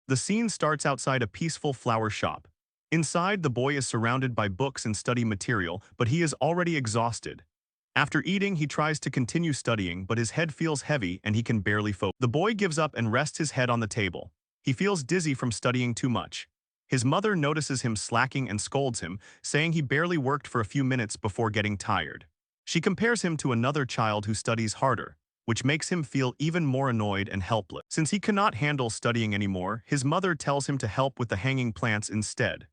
The scene starts outside a peaceful flower shop. Inside, the boy is surrounded by books and study material, but he is already exhausted. After eating, he tries to continue studying, but his head feels heavy and he can barely focus. The boy gives up and rests his head on the table. He feels dizzy from studying too much. His mother notices him slacking and scolds him, saying he barely worked for a few minutes before getting tired. She compares him to another child who studies harder, which makes him feel even more annoyed and helpless. Since he cannot handle studying anymore, his mother tells him to help with the hanging plants instead.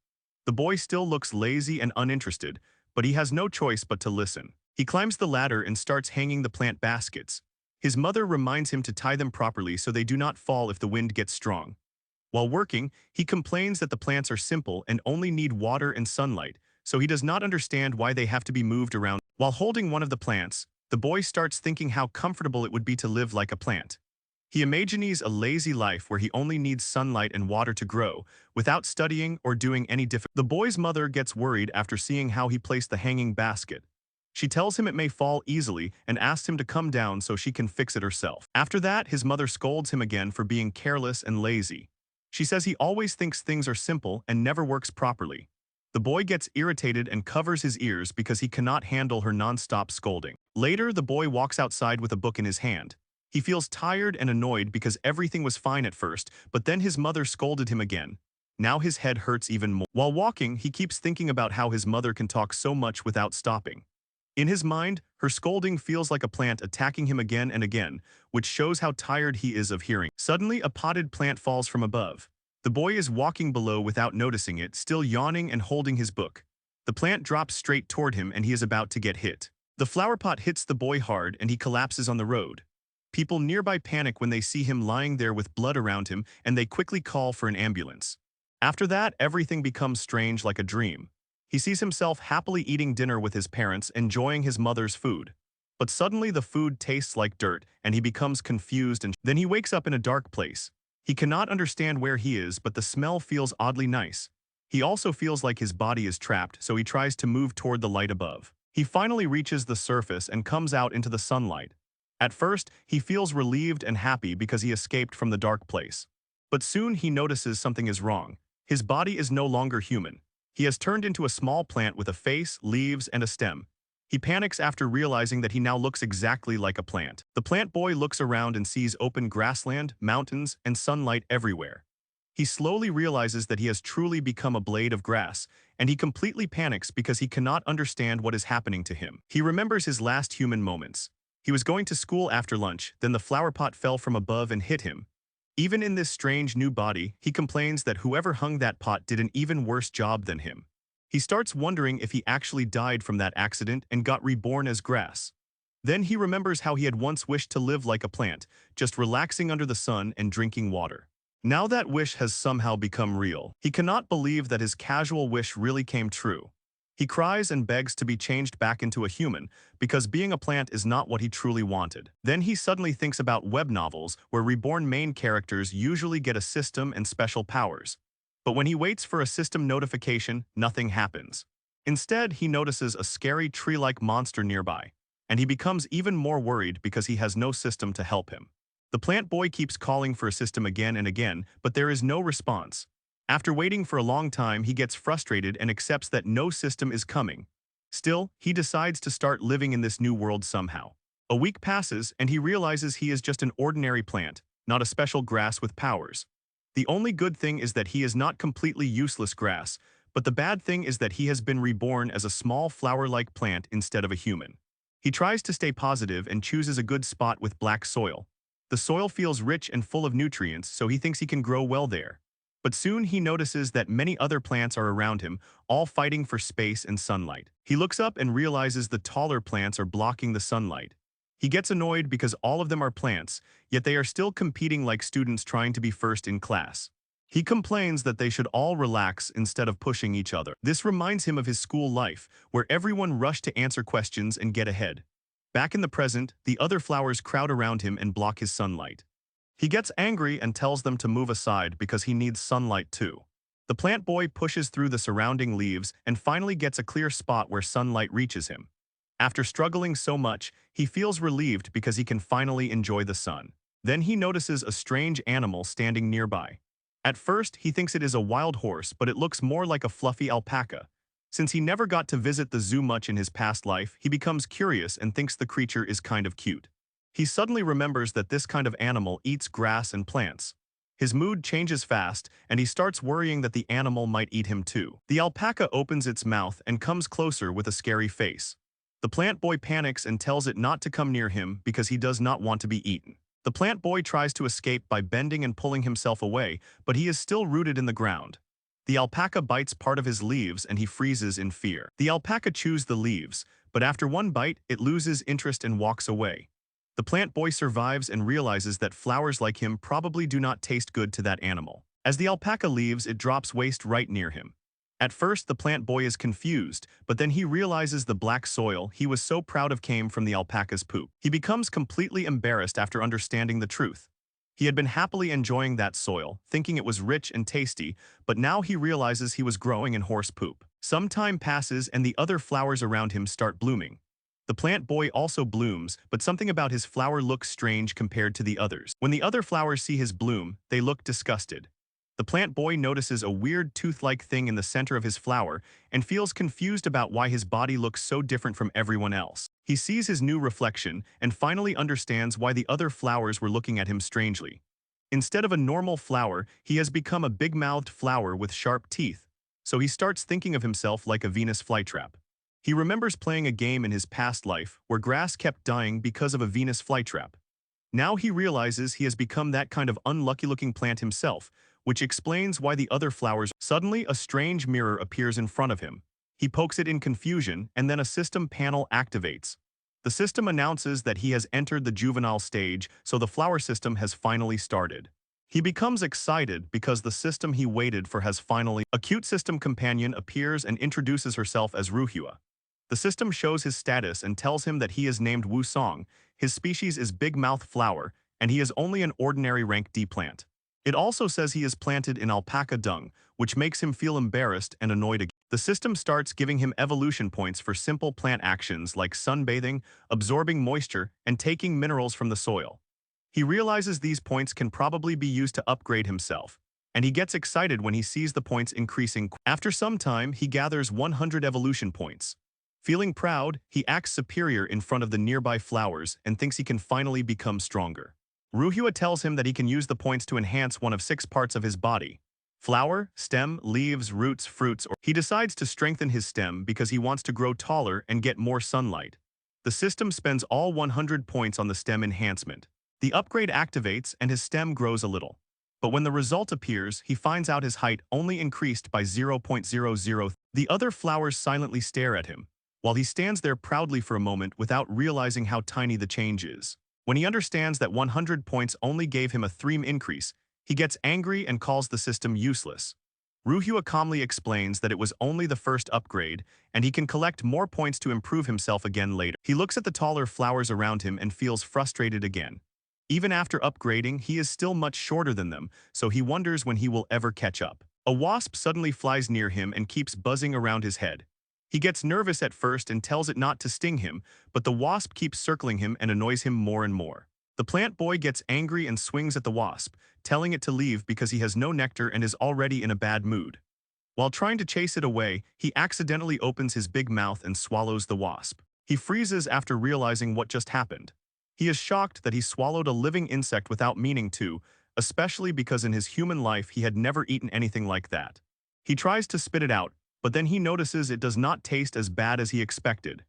The boy still looks lazy and uninterested, but he has no choice but to listen. He climbs the ladder and starts hanging the plant baskets. His mother reminds him to tie them properly so they do not fall if the wind gets strong. While working, he complains that the plants are simple and only need water and sunlight, so he does not understand why they have to be moved around. While holding one of the plants, the boy starts thinking how comfortable it would be to live like a plant. He imagines a lazy life where he only needs sunlight and water to grow, without studying or doing any difficult. The boy's mother gets worried after seeing how he placed the hanging basket. She tells him it may fall easily and asks him to come down so she can fix it herself. After that, his mother scolds him again for being careless and lazy. She says he always thinks things are simple and never works properly. The boy gets irritated and covers his ears because he cannot handle her non-stop scolding. Later, the boy walks outside with a book in his hand. He feels tired and annoyed because everything was fine at first, but then his mother scolded him again. Now his head hurts even more. While walking, he keeps thinking about how his mother can talk so much without stopping. In his mind, her scolding feels like a plant attacking him again and again, which shows how tired he is of hearing. Suddenly, a potted plant falls from above. The boy is walking below without noticing it, still yawning and holding his book. The plant drops straight toward him and he is about to get hit. The flower pot hits the boy hard and he collapses on the road. People nearby panic when they see him lying there with blood around him and they quickly call for an ambulance. After that, everything becomes strange like a dream. He sees himself happily eating dinner with his parents, enjoying his mother's food. But suddenly the food tastes like dirt and he becomes confused and then he wakes up in a dark place. He cannot understand where he is, but the smell feels oddly nice. He also feels like his body is trapped, so he tries to move toward the light above. He finally reaches the surface and comes out into the sunlight. At first, he feels relieved and happy because he escaped from the dark place. But soon he notices something is wrong. His body is no longer human. He has turned into a small plant with a face, leaves, and a stem. He panics after realizing that he now looks exactly like a plant. The plant boy looks around and sees open grassland, mountains, and sunlight everywhere. He slowly realizes that he has truly become a blade of grass, and he completely panics because he cannot understand what is happening to him. He remembers his last human moments. He was going to school after lunch, then the flower pot fell from above and hit him. Even in this strange new body, he complains that whoever hung that pot did an even worse job than him. He starts wondering if he actually died from that accident and got reborn as grass. Then he remembers how he had once wished to live like a plant, just relaxing under the sun and drinking water. Now that wish has somehow become real. He cannot believe that his casual wish really came true. He cries and begs to be changed back into a human because being a plant is not what he truly wanted. Then he suddenly thinks about web novels where reborn main characters usually get a system and special powers. But when he waits for a system notification, nothing happens. Instead, he notices a scary tree-like monster nearby, and he becomes even more worried because he has no system to help him. The plant boy keeps calling for a system again and again, but there is no response. After waiting for a long time, he gets frustrated and accepts that no system is coming. Still, he decides to start living in this new world somehow. A week passes and he realizes he is just an ordinary plant, not a special grass with powers. The only good thing is that he is not completely useless grass, but the bad thing is that he has been reborn as a small flower-like plant instead of a human. He tries to stay positive and chooses a good spot with black soil. The soil feels rich and full of nutrients, so he thinks he can grow well there. But soon he notices that many other plants are around him, all fighting for space and sunlight. He looks up and realizes the taller plants are blocking the sunlight. He gets annoyed because all of them are plants, yet they are still competing like students trying to be first in class. He complains that they should all relax instead of pushing each other. This reminds him of his school life, where everyone rushed to answer questions and get ahead. Back in the present, the other flowers crowd around him and block his sunlight. He gets angry and tells them to move aside because he needs sunlight too. The plant boy pushes through the surrounding leaves and finally gets a clear spot where sunlight reaches him. After struggling so much, he feels relieved because he can finally enjoy the sun. Then he notices a strange animal standing nearby. At first, he thinks it is a wild horse, but it looks more like a fluffy alpaca. Since he never got to visit the zoo much in his past life, he becomes curious and thinks the creature is kind of cute. He suddenly remembers that this kind of animal eats grass and plants. His mood changes fast, and he starts worrying that the animal might eat him too. The alpaca opens its mouth and comes closer with a scary face. The plant boy panics and tells it not to come near him because he does not want to be eaten. The plant boy tries to escape by bending and pulling himself away, but he is still rooted in the ground. The alpaca bites part of his leaves and he freezes in fear. The alpaca chews the leaves, but after one bite, it loses interest and walks away. The plant boy survives and realizes that flowers like him probably do not taste good to that animal. As the alpaca leaves, it drops waste right near him. At first, the plant boy is confused, but then he realizes the black soil he was so proud of came from the alpaca's poop. He becomes completely embarrassed after understanding the truth. He had been happily enjoying that soil, thinking it was rich and tasty, but now he realizes he was growing in horse poop. Some time passes and the other flowers around him start blooming. The plant boy also blooms, but something about his flower looks strange compared to the others. When the other flowers see his bloom, they look disgusted. The plant boy notices a weird tooth-like thing in the center of his flower and feels confused about why his body looks so different from everyone else. He sees his new reflection and finally understands why the other flowers were looking at him strangely. Instead of a normal flower, he has become a big-mouthed flower with sharp teeth, so he starts thinking of himself like a Venus flytrap. He remembers playing a game in his past life where grass kept dying because of a Venus flytrap. Now he realizes he has become that kind of unlucky-looking plant himself, which explains why the other flowers. Suddenly, a strange mirror appears in front of him. He pokes it in confusion, and then a system panel activates. The system announces that he has entered the juvenile stage, so the flower system has finally started. He becomes excited because the system he waited for has finally. A cute system companion appears and introduces herself as Ruhua. The system shows his status and tells him that he is named Wusong, his species is big-mouth flower, and he is only an ordinary rank D plant. It also says he is planted in alpaca dung, which makes him feel embarrassed and annoyed again. The system starts giving him evolution points for simple plant actions like sunbathing, absorbing moisture, and taking minerals from the soil. He realizes these points can probably be used to upgrade himself, and he gets excited when he sees the points increasing. After some time, he gathers 100 evolution points. Feeling proud, he acts superior in front of the nearby flowers and thinks he can finally become stronger. Ruhua tells him that he can use the points to enhance one of 6 parts of his body: flower, stem, leaves, roots, fruits. Or he decides to strengthen his stem because he wants to grow taller and get more sunlight. The system spends all 100 points on the stem enhancement. The upgrade activates and his stem grows a little. But when the result appears, he finds out his height only increased by 0.00. The other flowers silently stare at him, while he stands there proudly for a moment without realizing how tiny the change is. When he understands that 100 points only gave him a 3 increase, he gets angry and calls the system useless. Ruhua calmly explains that it was only the first upgrade, and he can collect more points to improve himself again later. He looks at the taller flowers around him and feels frustrated again. Even after upgrading, he is still much shorter than them, so he wonders when he will ever catch up. A wasp suddenly flies near him and keeps buzzing around his head. He gets nervous at first and tells it not to sting him, but the wasp keeps circling him and annoys him more and more. The plant boy gets angry and swings at the wasp, telling it to leave because he has no nectar and is already in a bad mood. While trying to chase it away, he accidentally opens his big mouth and swallows the wasp. He freezes after realizing what just happened. He is shocked that he swallowed a living insect without meaning to, especially because in his human life he had never eaten anything like that. He tries to spit it out, but then he notices it does not taste as bad as he expected.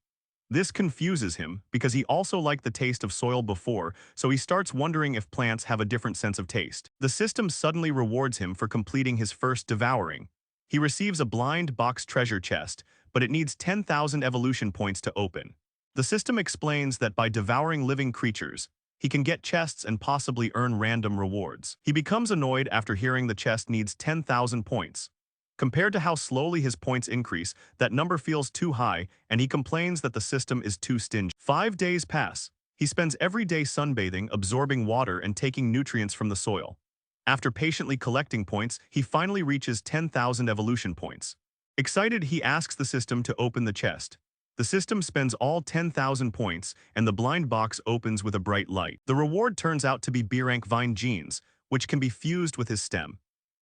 This confuses him because he also liked the taste of soil before, so he starts wondering if plants have a different sense of taste. The system suddenly rewards him for completing his first devouring. He receives a blind box treasure chest, but it needs 10,000 evolution points to open. The system explains that by devouring living creatures, he can get chests and possibly earn random rewards. He becomes annoyed after hearing the chest needs 10,000 points. Compared to how slowly his points increase, that number feels too high, and he complains that the system is too stingy. 5 days pass. He spends every day sunbathing, absorbing water, and taking nutrients from the soil. After patiently collecting points, he finally reaches 10,000 evolution points. Excited, he asks the system to open the chest. The system spends all 10,000 points, and the blind box opens with a bright light. The reward turns out to be B-rank vine genes, which can be fused with his stem.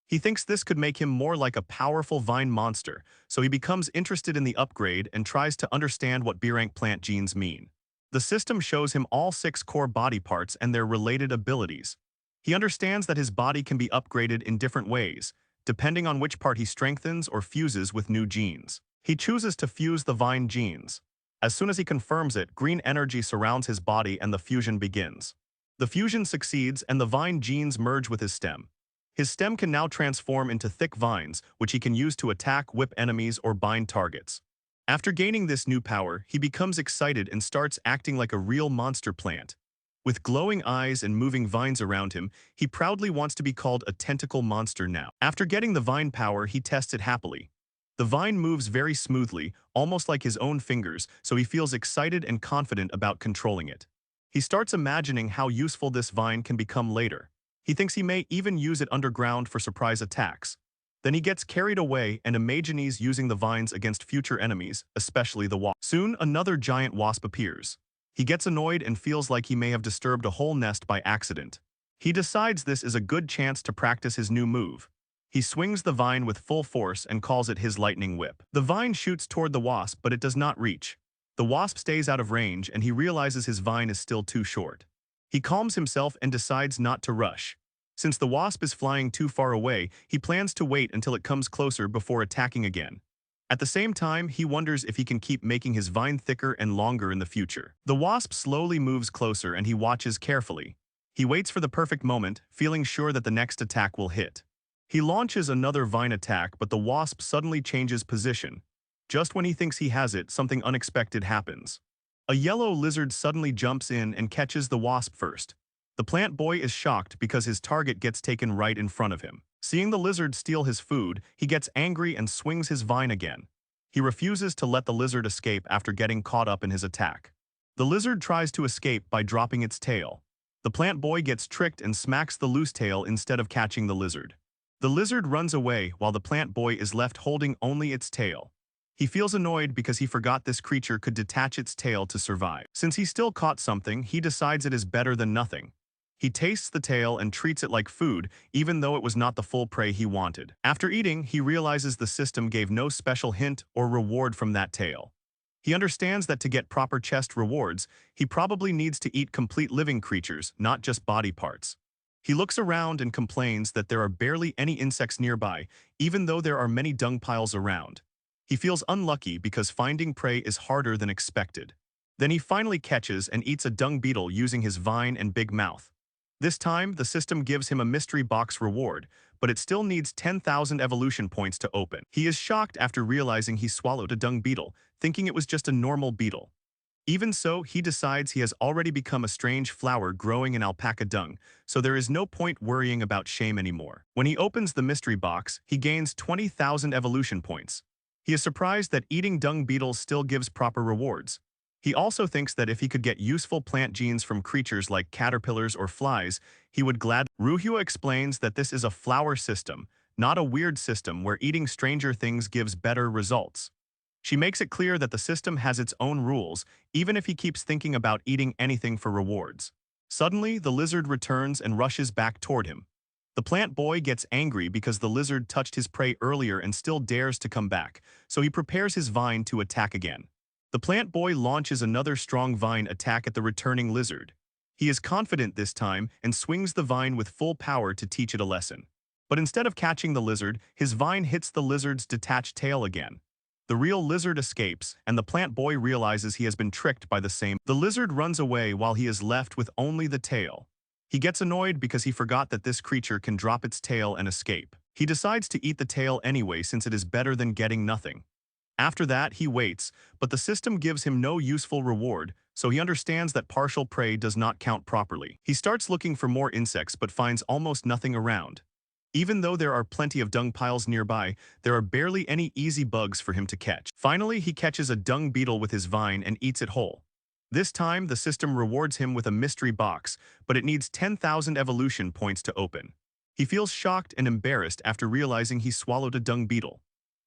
He thinks this could make him more like a powerful vine monster, so he becomes interested in the upgrade and tries to understand what B-rank plant genes mean. The system shows him all 6 core body parts and their related abilities. He understands that his body can be upgraded in different ways, depending on which part he strengthens or fuses with new genes. He chooses to fuse the vine genes. As soon as he confirms it, green energy surrounds his body and the fusion begins. The fusion succeeds and the vine genes merge with his stem. His stem can now transform into thick vines, which he can use to attack, whip enemies, or bind targets. After gaining this new power, he becomes excited and starts acting like a real monster plant. With glowing eyes and moving vines around him, he proudly wants to be called a tentacle monster now. After getting the vine power, he tests it happily. The vine moves very smoothly, almost like his own fingers, so he feels excited and confident about controlling it. He starts imagining how useful this vine can become later. He thinks he may even use it underground for surprise attacks. Then he gets carried away and imagines using the vines against future enemies, especially the wasp. Soon, another giant wasp appears. He gets annoyed and feels like he may have disturbed a whole nest by accident. He decides this is a good chance to practice his new move. He swings the vine with full force and calls it his lightning whip. The vine shoots toward the wasp, but it does not reach. The wasp stays out of range and he realizes his vine is still too short. He calms himself and decides not to rush. Since the wasp is flying too far away, he plans to wait until it comes closer before attacking again. At the same time, he wonders if he can keep making his vine thicker and longer in the future. The wasp slowly moves closer and he watches carefully. He waits for the perfect moment, feeling sure that the next attack will hit. He launches another vine attack, but the wasp suddenly changes position. Just when he thinks he has it, something unexpected happens. A yellow lizard suddenly jumps in and catches the wasp first. The plant boy is shocked because his target gets taken right in front of him. Seeing the lizard steal his food, he gets angry and swings his vine again. He refuses to let the lizard escape after getting caught up in his attack. The lizard tries to escape by dropping its tail. The plant boy gets tricked and smacks the loose tail instead of catching the lizard. The lizard runs away while the plant boy is left holding only its tail. He feels annoyed because he forgot this creature could detach its tail to survive. Since he still caught something, he decides it is better than nothing. He tastes the tail and treats it like food, even though it was not the full prey he wanted. After eating, he realizes the system gave no special hint or reward from that tail. He understands that to get proper chest rewards, he probably needs to eat complete living creatures, not just body parts. He looks around and complains that there are barely any insects nearby, even though there are many dung piles around. He feels unlucky because finding prey is harder than expected. Then he finally catches and eats a dung beetle using his vine and big mouth. This time, the system gives him a mystery box reward, but it still needs 10,000 evolution points to open. He is shocked after realizing he swallowed a dung beetle, thinking it was just a normal beetle. Even so, he decides he has already become a strange flower growing in alpaca dung, so there is no point worrying about shame anymore. When he opens the mystery box, he gains 20,000 evolution points. He is surprised that eating dung beetles still gives proper rewards. He also thinks that if he could get useful plant genes from creatures like caterpillars or flies, he would gladly. Ruhua explains that this is a flower system, not a weird system where eating stranger things gives better results. She makes it clear that the system has its own rules, even if he keeps thinking about eating anything for rewards. Suddenly, the lizard returns and rushes back toward him. The plant boy gets angry because the lizard touched his prey earlier and still dares to come back, so he prepares his vine to attack again. The plant boy launches another strong vine attack at the returning lizard. He is confident this time and swings the vine with full power to teach it a lesson. But instead of catching the lizard, his vine hits the lizard's detached tail again. The real lizard escapes, and the plant boy realizes he has been tricked by the same. The lizard runs away while he is left with only the tail. He gets annoyed because he forgot that this creature can drop its tail and escape. He decides to eat the tail anyway since it is better than getting nothing. After that, he waits, but the system gives him no useful reward, so he understands that partial prey does not count properly. He starts looking for more insects but finds almost nothing around. Even though there are plenty of dung piles nearby, there are barely any easy bugs for him to catch. Finally, he catches a dung beetle with his vine and eats it whole. This time, the system rewards him with a mystery box, but it needs 10,000 evolution points to open. He feels shocked and embarrassed after realizing he swallowed a dung beetle.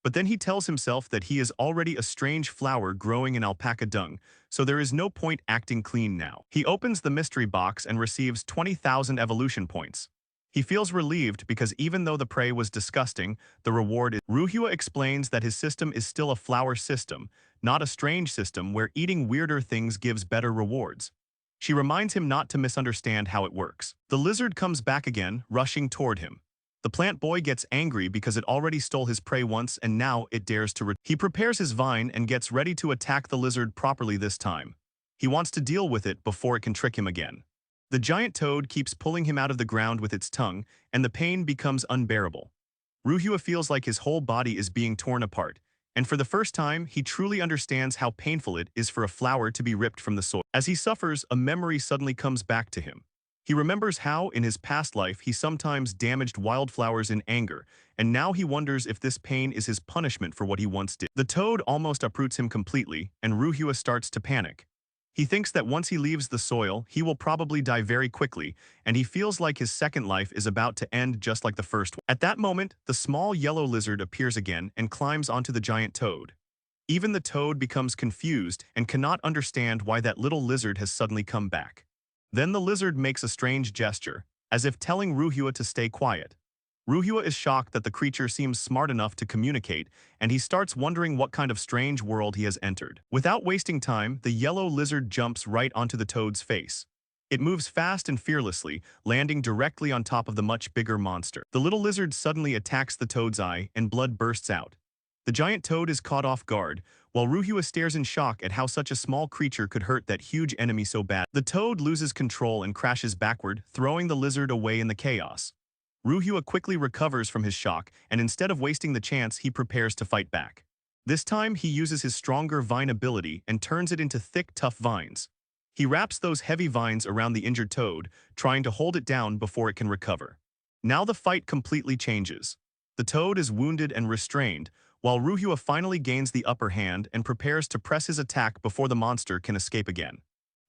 But then he tells himself that he is already a strange flower growing in alpaca dung, so there is no point acting clean now. He opens the mystery box and receives 20,000 evolution points. He feels relieved because even though the prey was disgusting, the reward is. Ruhua explains that his system is still a flower system, not a strange system where eating weirder things gives better rewards. She reminds him not to misunderstand how it works. The lizard comes back again, rushing toward him. The plant boy gets angry because it already stole his prey once and now it dares to He prepares his vine and gets ready to attack the lizard properly this time. He wants to deal with it before it can trick him again. The giant toad keeps pulling him out of the ground with its tongue, and the pain becomes unbearable. Ruhua feels like his whole body is being torn apart, and for the first time, he truly understands how painful it is for a flower to be ripped from the soil. As he suffers, a memory suddenly comes back to him. He remembers how, in his past life, he sometimes damaged wildflowers in anger, and now he wonders if this pain is his punishment for what he once did. The toad almost uproots him completely, and Ruhua starts to panic. He thinks that once he leaves the soil, he will probably die very quickly, and he feels like his second life is about to end just like the first one. At that moment, the small yellow lizard appears again and climbs onto the giant toad. Even the toad becomes confused and cannot understand why that little lizard has suddenly come back. Then the lizard makes a strange gesture, as if telling Ruhua to stay quiet. Ruhua is shocked that the creature seems smart enough to communicate, and he starts wondering what kind of strange world he has entered. Without wasting time, the yellow lizard jumps right onto the toad's face. It moves fast and fearlessly, landing directly on top of the much bigger monster. The little lizard suddenly attacks the toad's eye, and blood bursts out. The giant toad is caught off guard, while Ruhua stares in shock at how such a small creature could hurt that huge enemy so bad. The toad loses control and crashes backward, throwing the lizard away in the chaos. Ruhua quickly recovers from his shock, and instead of wasting the chance, he prepares to fight back. This time, he uses his stronger vine ability and turns it into thick, tough vines. He wraps those heavy vines around the injured toad, trying to hold it down before it can recover. Now the fight completely changes. The toad is wounded and restrained, while Ruhua finally gains the upper hand and prepares to press his attack before the monster can escape again.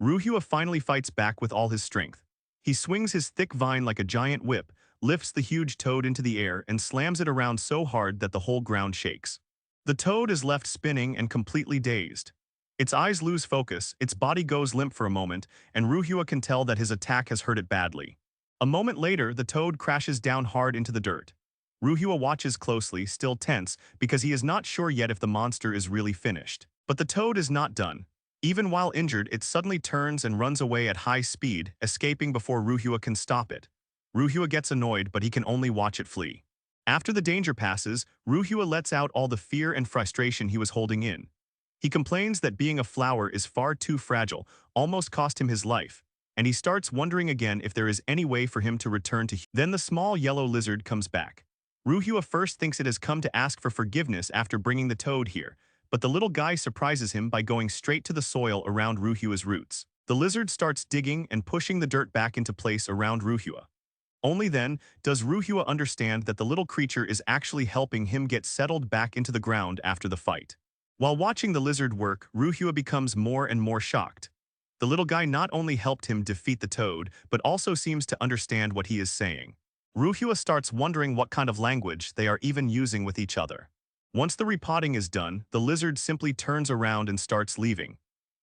Ruhua finally fights back with all his strength. He swings his thick vine like a giant whip, lifts the huge toad into the air and slams it around so hard that the whole ground shakes. The toad is left spinning and completely dazed. Its eyes lose focus, its body goes limp for a moment, and Ruhua can tell that his attack has hurt it badly. A moment later, the toad crashes down hard into the dirt. Ruhua watches closely, still tense, because he is not sure yet if the monster is really finished. But the toad is not done. Even while injured, it suddenly turns and runs away at high speed, escaping before Ruhua can stop it. Ruhua gets annoyed, but he can only watch it flee. After the danger passes, Ruhua lets out all the fear and frustration he was holding in. He complains that being a flower is far too fragile, almost cost him his life, and he starts wondering again if there is any way for him to return to. Then the small yellow lizard comes back. Ruhua first thinks it has come to ask for forgiveness after bringing the toad here, but the little guy surprises him by going straight to the soil around Ruhua's roots. The lizard starts digging and pushing the dirt back into place around Ruhua. Only then does Ruhua understand that the little creature is actually helping him get settled back into the ground after the fight. While watching the lizard work, Ruhua becomes more and more shocked. The little guy not only helped him defeat the toad, but also seems to understand what he is saying. Ruhua starts wondering what kind of language they are even using with each other. Once the repotting is done, the lizard simply turns around and starts leaving.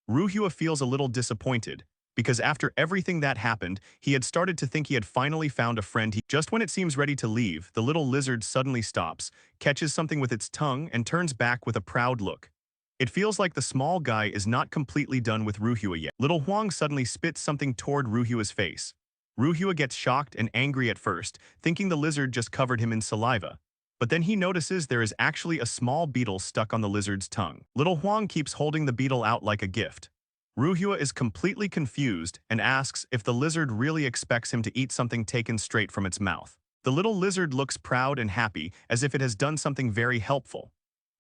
Ruhua feels a little disappointed, because after everything that happened, he had started to think he had finally found a friend. Just when it seems ready to leave, the little lizard suddenly stops, catches something with its tongue, and turns back with a proud look. It feels like the small guy is not completely done with Ruhua yet. Little Huang suddenly spits something toward Ruhua's face. Ruhua gets shocked and angry at first, thinking the lizard just covered him in saliva. But then he notices there is actually a small beetle stuck on the lizard's tongue. Little Huang keeps holding the beetle out like a gift. Ruhua is completely confused and asks if the lizard really expects him to eat something taken straight from its mouth. The little lizard looks proud and happy, as if it has done something very helpful.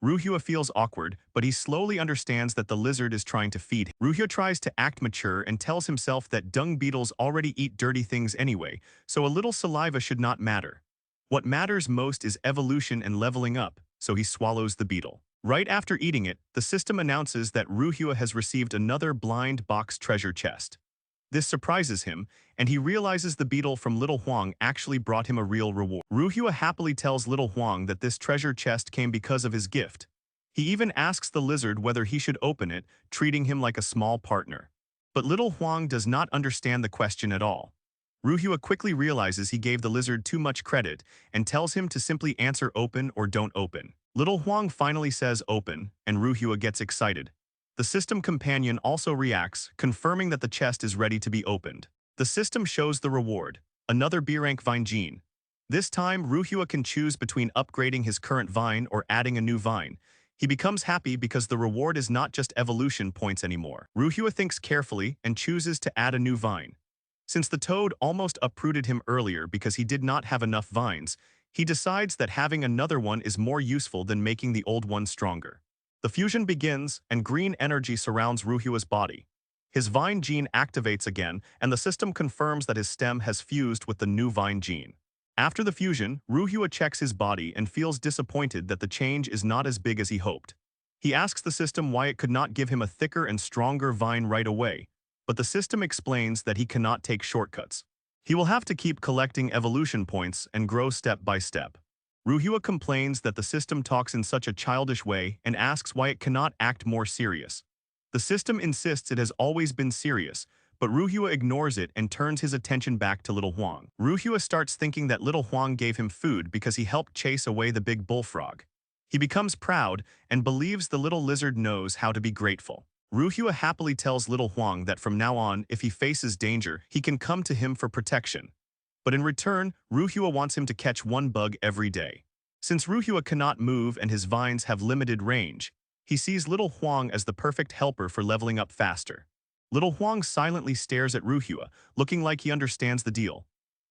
Ruhua feels awkward, but he slowly understands that the lizard is trying to feed him. Ruhua tries to act mature and tells himself that dung beetles already eat dirty things anyway, so a little saliva should not matter. What matters most is evolution and leveling up, so he swallows the beetle. Right after eating it, the system announces that Ruhua has received another blind box treasure chest. This surprises him, and he realizes the beetle from Little Huang actually brought him a real reward. Ruhua happily tells Little Huang that this treasure chest came because of his gift. He even asks the lizard whether he should open it, treating him like a small partner. But Little Huang does not understand the question at all. Ruhua quickly realizes he gave the lizard too much credit and tells him to simply answer open or don't open. Little Huang finally says open, and Ruhua gets excited. The system companion also reacts, confirming that the chest is ready to be opened. The system shows the reward, another B-rank vine gene. This time, Ruhua can choose between upgrading his current vine or adding a new vine. He becomes happy because the reward is not just evolution points anymore. Ruhua thinks carefully and chooses to add a new vine. Since the toad almost uprooted him earlier because he did not have enough vines, he decides that having another one is more useful than making the old one stronger. The fusion begins, and green energy surrounds Ruhua's body. His vine gene activates again, and the system confirms that his stem has fused with the new vine gene. After the fusion, Ruhua checks his body and feels disappointed that the change is not as big as he hoped. He asks the system why it could not give him a thicker and stronger vine right away, but the system explains that he cannot take shortcuts. He will have to keep collecting evolution points and grow step by step. Ruhua complains that the system talks in such a childish way and asks why it cannot act more serious. The system insists it has always been serious, but Ruhua ignores it and turns his attention back to Little Huang. Ruhua starts thinking that Little Huang gave him food because he helped chase away the big bullfrog. He becomes proud and believes the little lizard knows how to be grateful. Ruhua happily tells Little Huang that from now on, if he faces danger, he can come to him for protection. But in return, Ruhua wants him to catch one bug every day. Since Ruhua cannot move and his vines have limited range, he sees Little Huang as the perfect helper for leveling up faster. Little Huang silently stares at Ruhua, looking like he understands the deal.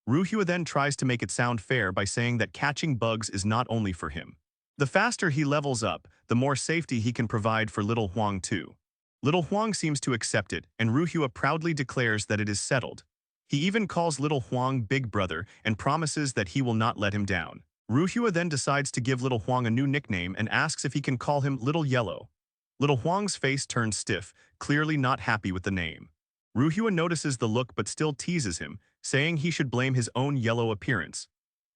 Ruhua then tries to make it sound fair by saying that catching bugs is not only for him. The faster he levels up, the more safety he can provide for Little Huang too. Little Huang seems to accept it, and Ruhua proudly declares that it is settled. He even calls Little Huang Big Brother and promises that he will not let him down. Ruhua then decides to give Little Huang a new nickname and asks if he can call him Little Yellow. Little Huang's face turns stiff, clearly not happy with the name. Ruhua notices the look but still teases him, saying he should blame his own yellow appearance.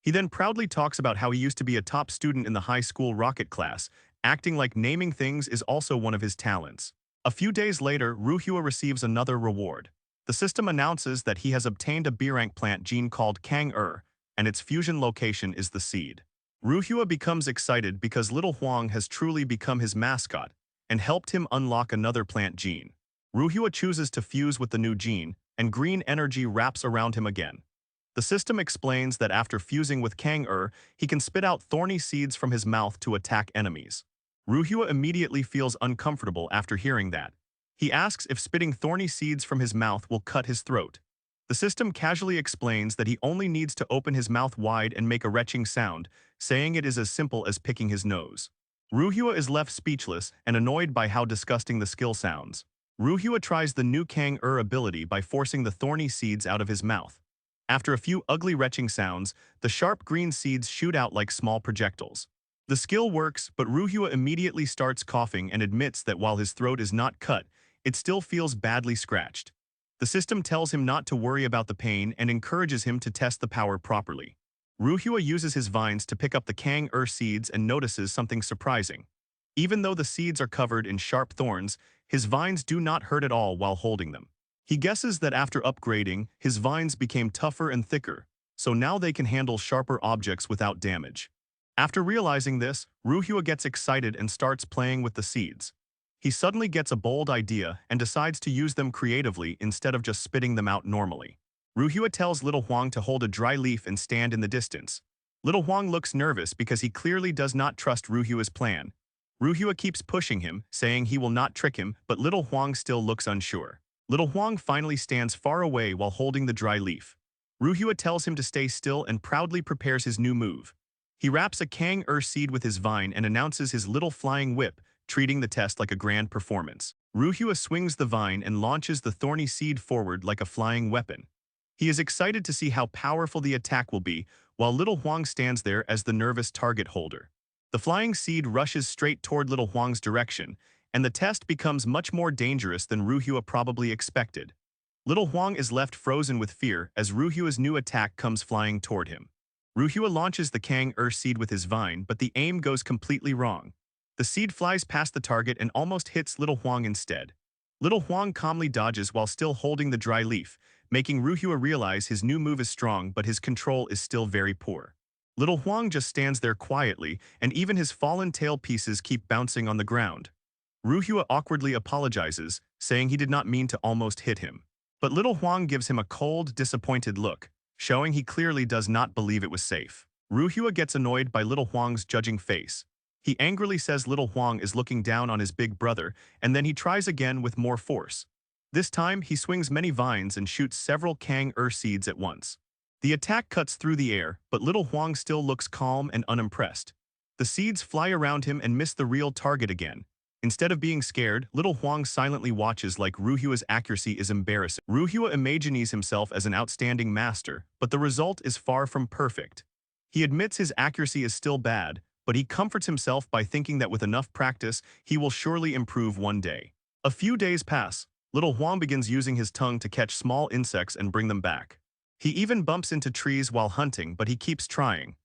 He then proudly talks about how he used to be a top student in the high school rocket class, acting like naming things is also one of his talents. A few days later, Ruhua receives another reward. The system announces that he has obtained a B-rank plant gene called Kang-er, and its fusion location is the seed. Ruhua becomes excited because Little Huang has truly become his mascot and helped him unlock another plant gene. Ruhua chooses to fuse with the new gene, and green energy wraps around him again. The system explains that after fusing with Kang-er, he can spit out thorny seeds from his mouth to attack enemies. Ruhua immediately feels uncomfortable after hearing that. He asks if spitting thorny seeds from his mouth will cut his throat. The system casually explains that he only needs to open his mouth wide and make a retching sound, saying it is as simple as picking his nose. Ruhua is left speechless and annoyed by how disgusting the skill sounds. Ruhua tries the new Kang-er ability by forcing the thorny seeds out of his mouth. After a few ugly retching sounds, the sharp green seeds shoot out like small projectiles. The skill works, but Ruhua immediately starts coughing and admits that while his throat is not cut, it still feels badly scratched. The system tells him not to worry about the pain and encourages him to test the power properly. Ruhua uses his vines to pick up the Kang-er seeds and notices something surprising. Even though the seeds are covered in sharp thorns, his vines do not hurt at all while holding them. He guesses that after upgrading, his vines became tougher and thicker, so now they can handle sharper objects without damage. After realizing this, Ruhua gets excited and starts playing with the seeds. He suddenly gets a bold idea and decides to use them creatively instead of just spitting them out normally. Ruhua tells Little Huang to hold a dry leaf and stand in the distance. Little Huang looks nervous because he clearly does not trust Ruhua's plan. Ruhua keeps pushing him, saying he will not trick him, but Little Huang still looks unsure. Little Huang finally stands far away while holding the dry leaf. Ruhua tells him to stay still and proudly prepares his new move. He wraps a Kang-er seed with his vine and announces his little flying whip, treating the test like a grand performance. Ruhua swings the vine and launches the thorny seed forward like a flying weapon. He is excited to see how powerful the attack will be, while Little Huang stands there as the nervous target holder. The flying seed rushes straight toward Little Huang's direction, and the test becomes much more dangerous than Ruhua probably expected. Little Huang is left frozen with fear as Ruhua's new attack comes flying toward him. Ruhua launches the Kang-er seed with his vine, but the aim goes completely wrong. The seed flies past the target and almost hits Little Huang instead. Little Huang calmly dodges while still holding the dry leaf, making Ruhua realize his new move is strong but his control is still very poor. Little Huang just stands there quietly, and even his fallen tail pieces keep bouncing on the ground. Ruhua awkwardly apologizes, saying he did not mean to almost hit him. But Little Huang gives him a cold, disappointed look, showing he clearly does not believe it was safe. Ruhua gets annoyed by Little Huang's judging face. He angrily says Little Huang is looking down on his big brother, and then he tries again with more force. This time, he swings many vines and shoots several Kang-er seeds at once. The attack cuts through the air, but Little Huang still looks calm and unimpressed. The seeds fly around him and miss the real target again. Instead of being scared, Little Huang silently watches like Ruhua's accuracy is embarrassing. Ruhua imagines himself as an outstanding master, but the result is far from perfect. He admits his accuracy is still bad, but he comforts himself by thinking that with enough practice, he will surely improve one day. A few days pass. Little Huang begins using his tongue to catch small insects and bring them back. He even bumps into trees while hunting, but he keeps trying.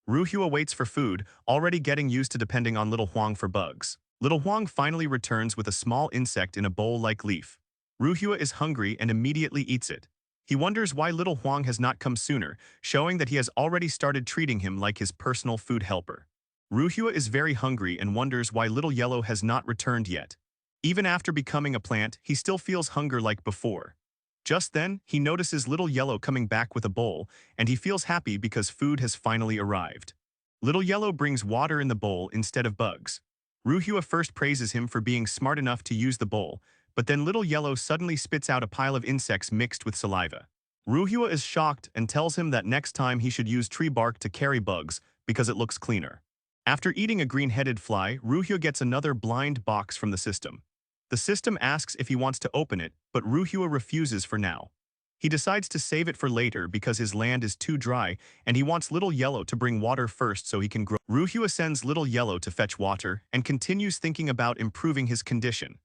Ruhua waits for food, already getting used to depending on Little Huang for bugs. Little Huang finally returns with a small insect in a bowl-like leaf. Ruhua is hungry and immediately eats it. He wonders why Little Huang has not come sooner, showing that he has already started treating him like his personal food helper. Ruhua is very hungry and wonders why Little Yellow has not returned yet. Even after becoming a plant, he still feels hunger like before. Just then, he notices Little Yellow coming back with a bowl, and he feels happy because food has finally arrived. Little Yellow brings water in the bowl instead of bugs. Ruhua first praises him for being smart enough to use the bowl, but then Little Yellow suddenly spits out a pile of insects mixed with saliva. Ruhua is shocked and tells him that next time he should use tree bark to carry bugs because it looks cleaner. After eating a green-headed fly, Ruhua gets another blind box from the system. The system asks if he wants to open it, but Ruhua refuses for now. He decides to save it for later because his land is too dry and he wants Little Yellow to bring water first so he can grow. Ruhua sends Little Yellow to fetch water and continues thinking about improving his condition.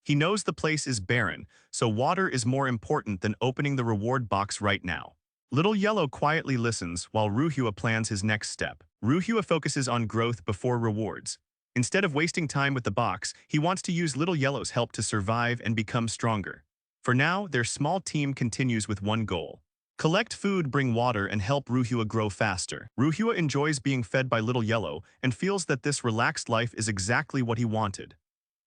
He knows the place is barren, so water is more important than opening the reward box right now. Little Yellow quietly listens while Ruhua plans his next step. Ruhua focuses on growth before rewards. Instead of wasting time with the box, he wants to use Little Yellow's help to survive and become stronger. For now, their small team continues with one goal. Collect food, bring water, and help Ruhua grow faster. Ruhua enjoys being fed by Little Yellow and feels that this relaxed life is exactly what he wanted.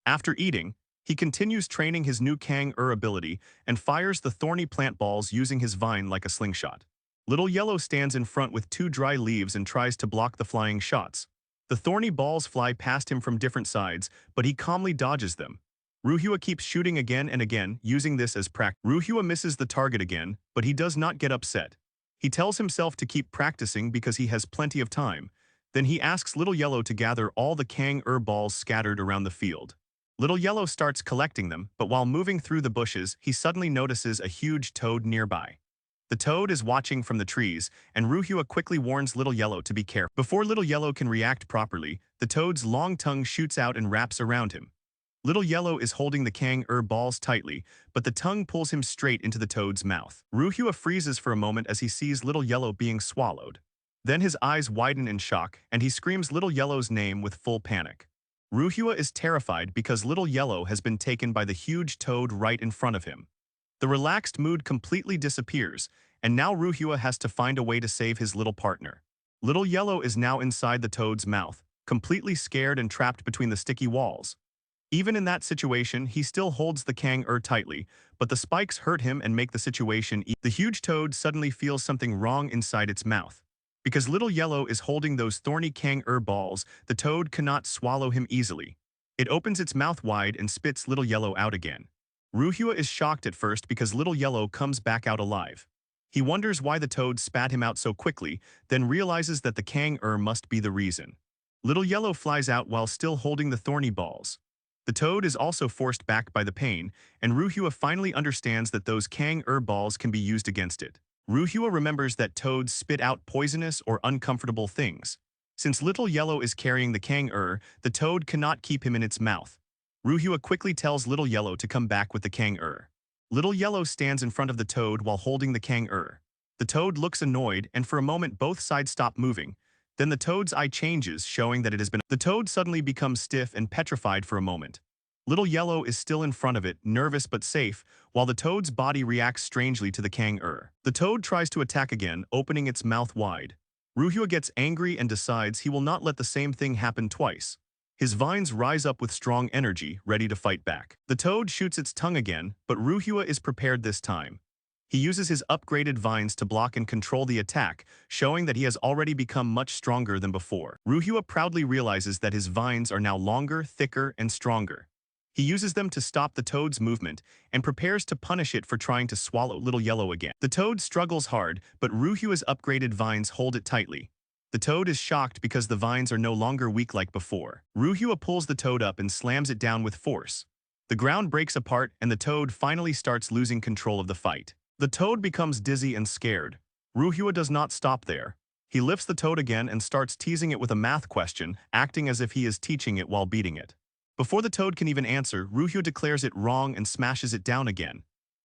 After eating, he continues training his new Kang-er ability and fires the thorny plant balls using his vine like a slingshot. Little Yellow stands in front with two dry leaves and tries to block the flying shots. The thorny balls fly past him from different sides, but he calmly dodges them. Ruhua keeps shooting again and again, using this as practice. Ruhua misses the target again, but he does not get upset. He tells himself to keep practicing because he has plenty of time. Then he asks Little Yellow to gather all the Kang-er balls scattered around the field. Little Yellow starts collecting them, but while moving through the bushes, he suddenly notices a huge toad nearby. The toad is watching from the trees, and Ruhua quickly warns Little Yellow to be careful. Before Little Yellow can react properly, the toad's long tongue shoots out and wraps around him. Little Yellow is holding the Kang-er balls tightly, but the tongue pulls him straight into the toad's mouth. Ruhua freezes for a moment as he sees Little Yellow being swallowed. Then his eyes widen in shock, and he screams Little Yellow's name with full panic. Ruhua is terrified because Little Yellow has been taken by the huge toad right in front of him. The relaxed mood completely disappears, and now Ruhua has to find a way to save his little partner. Little Yellow is now inside the toad's mouth, completely scared and trapped between the sticky walls. Even in that situation, he still holds the Kang-er tightly, but the spikes hurt him and make the situation The huge toad suddenly feels something wrong inside its mouth. Because Little Yellow is holding those thorny Kang-er balls, the toad cannot swallow him easily. It opens its mouth wide and spits Little Yellow out again. Ruhua is shocked at first because Little Yellow comes back out alive. He wonders why the toad spat him out so quickly, then realizes that the Kang-er must be the reason. Little Yellow flies out while still holding the thorny balls. The toad is also forced back by the pain, and Ruhua finally understands that those Kang-er balls can be used against it. Ruhua remembers that toads spit out poisonous or uncomfortable things. Since Little Yellow is carrying the Kang-er, the toad cannot keep him in its mouth. Ruhua quickly tells Little Yellow to come back with the Kang-er. Little Yellow stands in front of the toad while holding the Kang-er. The toad looks annoyed, and for a moment both sides stop moving. Then the toad's eye changes, showing that it has been. The toad suddenly becomes stiff and petrified for a moment. Little Yellow is still in front of it, nervous but safe, while the toad's body reacts strangely to the Kang-er. The toad tries to attack again, opening its mouth wide. Ruhua gets angry and decides he will not let the same thing happen twice. His vines rise up with strong energy, ready to fight back. The toad shoots its tongue again, but Ruhua is prepared this time. He uses his upgraded vines to block and control the attack, showing that he has already become much stronger than before. Ruhua proudly realizes that his vines are now longer, thicker, and stronger. He uses them to stop the toad's movement and prepares to punish it for trying to swallow Little Yellow again. The toad struggles hard, but Ruhua's upgraded vines hold it tightly. The toad is shocked because the vines are no longer weak like before. Ruhua pulls the toad up and slams it down with force. The ground breaks apart and the toad finally starts losing control of the fight. The toad becomes dizzy and scared. Ruhua does not stop there. He lifts the toad again and starts teasing it with a math question, acting as if he is teaching it while beating it. Before the toad can even answer, Ruhua declares it wrong and smashes it down again.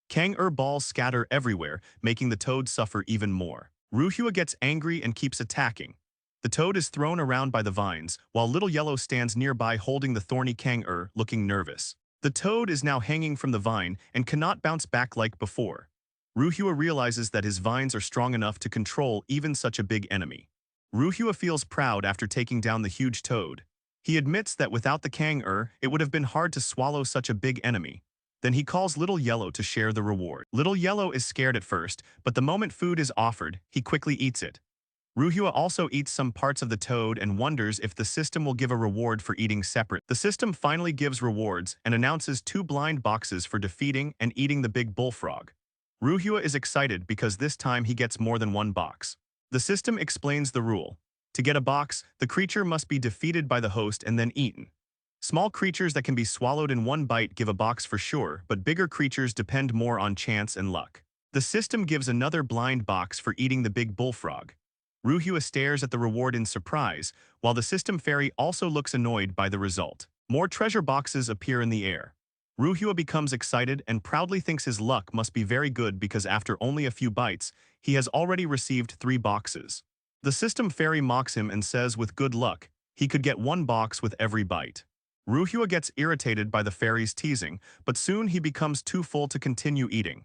Kang-er balls scatter everywhere, making the toad suffer even more. Ruhua gets angry and keeps attacking. The toad is thrown around by the vines, while Little Yellow stands nearby holding the thorny Kang-er, looking nervous. The toad is now hanging from the vine and cannot bounce back like before. Ruhua realizes that his vines are strong enough to control even such a big enemy. Ruhua feels proud after taking down the huge toad. He admits that without the Kang-er, it would have been hard to swallow such a big enemy. Then he calls Little Yellow to share the reward. Little Yellow is scared at first, but the moment food is offered, he quickly eats it. Ruhua also eats some parts of the toad and wonders if the system will give a reward for eating separate. The system finally gives rewards and announces 2 blind boxes for defeating and eating the big bullfrog. Ruhua is excited because this time he gets more than 1 box. The system explains the rule. To get a box, the creature must be defeated by the host and then eaten. Small creatures that can be swallowed in 1 bite give a box for sure, but bigger creatures depend more on chance and luck. The system gives another blind box for eating the big bullfrog. Ruhua stares at the reward in surprise, while the system fairy also looks annoyed by the result. More treasure boxes appear in the air. Ruhua becomes excited and proudly thinks his luck must be very good because after only a few bites, he has already received 3 boxes. The system fairy mocks him and says with good luck, he could get 1 box with every bite. Ruhua gets irritated by the fairy's teasing, but soon he becomes too full to continue eating.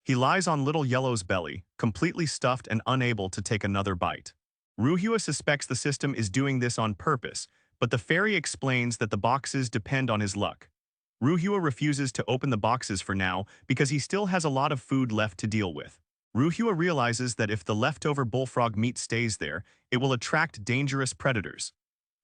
He lies on Little Yellow's belly, completely stuffed and unable to take another bite. Ruhua suspects the system is doing this on purpose, but the fairy explains that the boxes depend on his luck. Ruhua refuses to open the boxes for now because he still has a lot of food left to deal with. Ruhua realizes that if the leftover bullfrog meat stays there, it will attract dangerous predators.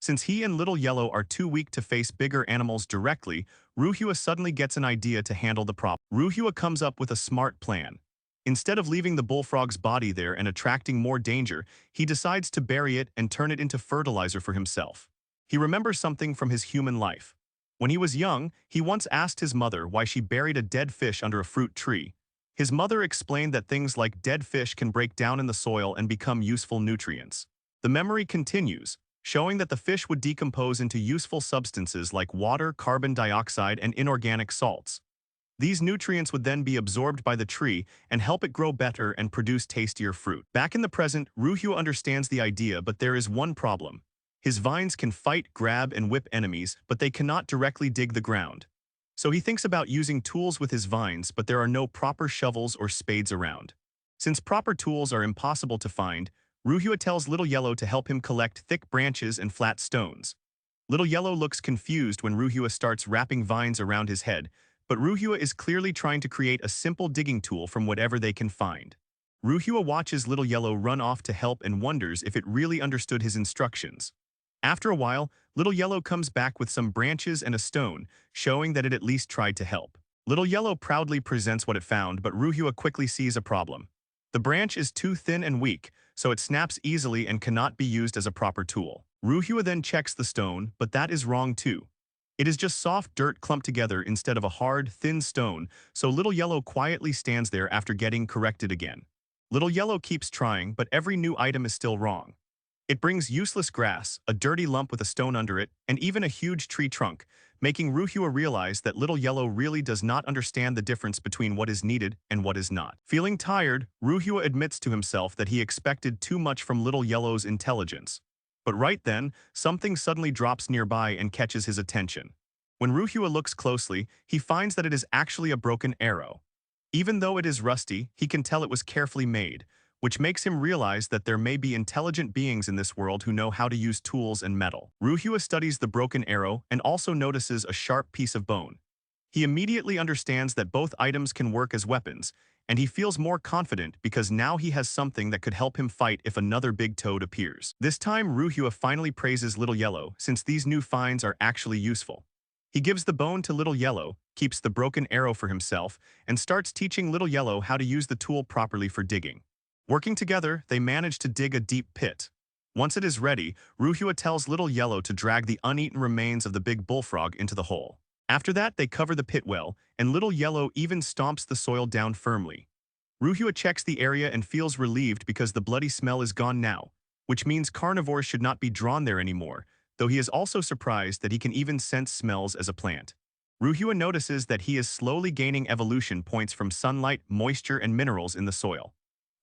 Since he and Little Yellow are too weak to face bigger animals directly, Ruhua suddenly gets an idea to handle the problem. Ruhua comes up with a smart plan. Instead of leaving the bullfrog's body there and attracting more danger, he decides to bury it and turn it into fertilizer for himself. He remembers something from his human life. When he was young, he once asked his mother why she buried a dead fish under a fruit tree. His mother explained that things like dead fish can break down in the soil and become useful nutrients. The memory continues, showing that the fish would decompose into useful substances like water, carbon dioxide, and inorganic salts. These nutrients would then be absorbed by the tree and help it grow better and produce tastier fruit. Back in the present, Ruhua understands the idea, but there is one problem. His vines can fight, grab, and whip enemies, but they cannot directly dig the ground. So he thinks about using tools with his vines, but there are no proper shovels or spades around. Since proper tools are impossible to find, Ruhua tells Little Yellow to help him collect thick branches and flat stones. Little Yellow looks confused when Ruhua starts wrapping vines around his head, but Ruhua is clearly trying to create a simple digging tool from whatever they can find. Ruhua watches Little Yellow run off to help and wonders if it really understood his instructions. After a while, Little Yellow comes back with some branches and a stone, showing that it at least tried to help. Little Yellow proudly presents what it found, but Ruhua quickly sees a problem. The branch is too thin and weak, so it snaps easily and cannot be used as a proper tool. Ruhua then checks the stone, but that is wrong too. It is just soft dirt clumped together instead of a hard, thin stone, so Little Yellow quietly stands there after getting corrected again. Little Yellow keeps trying, but every new item is still wrong. It brings useless grass, a dirty lump with a stone under it, and even a huge tree trunk, making Ruhua realize that Little Yellow really does not understand the difference between what is needed and what is not. Feeling tired, Ruhua admits to himself that he expected too much from Little Yellow's intelligence. But right then, something suddenly drops nearby and catches his attention. When Ruhua looks closely, he finds that it is actually a broken arrow. Even though it is rusty, he can tell it was carefully made, which makes him realize that there may be intelligent beings in this world who know how to use tools and metal. Ruhua studies the broken arrow and also notices a sharp piece of bone. He immediately understands that both items can work as weapons, and he feels more confident because now he has something that could help him fight if another big toad appears. This time, Ruhua finally praises Little Yellow since these new finds are actually useful. He gives the bone to Little Yellow, keeps the broken arrow for himself, and starts teaching Little Yellow how to use the tool properly for digging. Working together, they manage to dig a deep pit. Once it is ready, Ruhua tells Little Yellow to drag the uneaten remains of the big bullfrog into the hole. After that, they cover the pit well, and Little Yellow even stomps the soil down firmly. Ruhua checks the area and feels relieved because the bloody smell is gone now, which means carnivores should not be drawn there anymore, though he is also surprised that he can even sense smells as a plant. Ruhua notices that he is slowly gaining evolution points from sunlight, moisture, and minerals in the soil.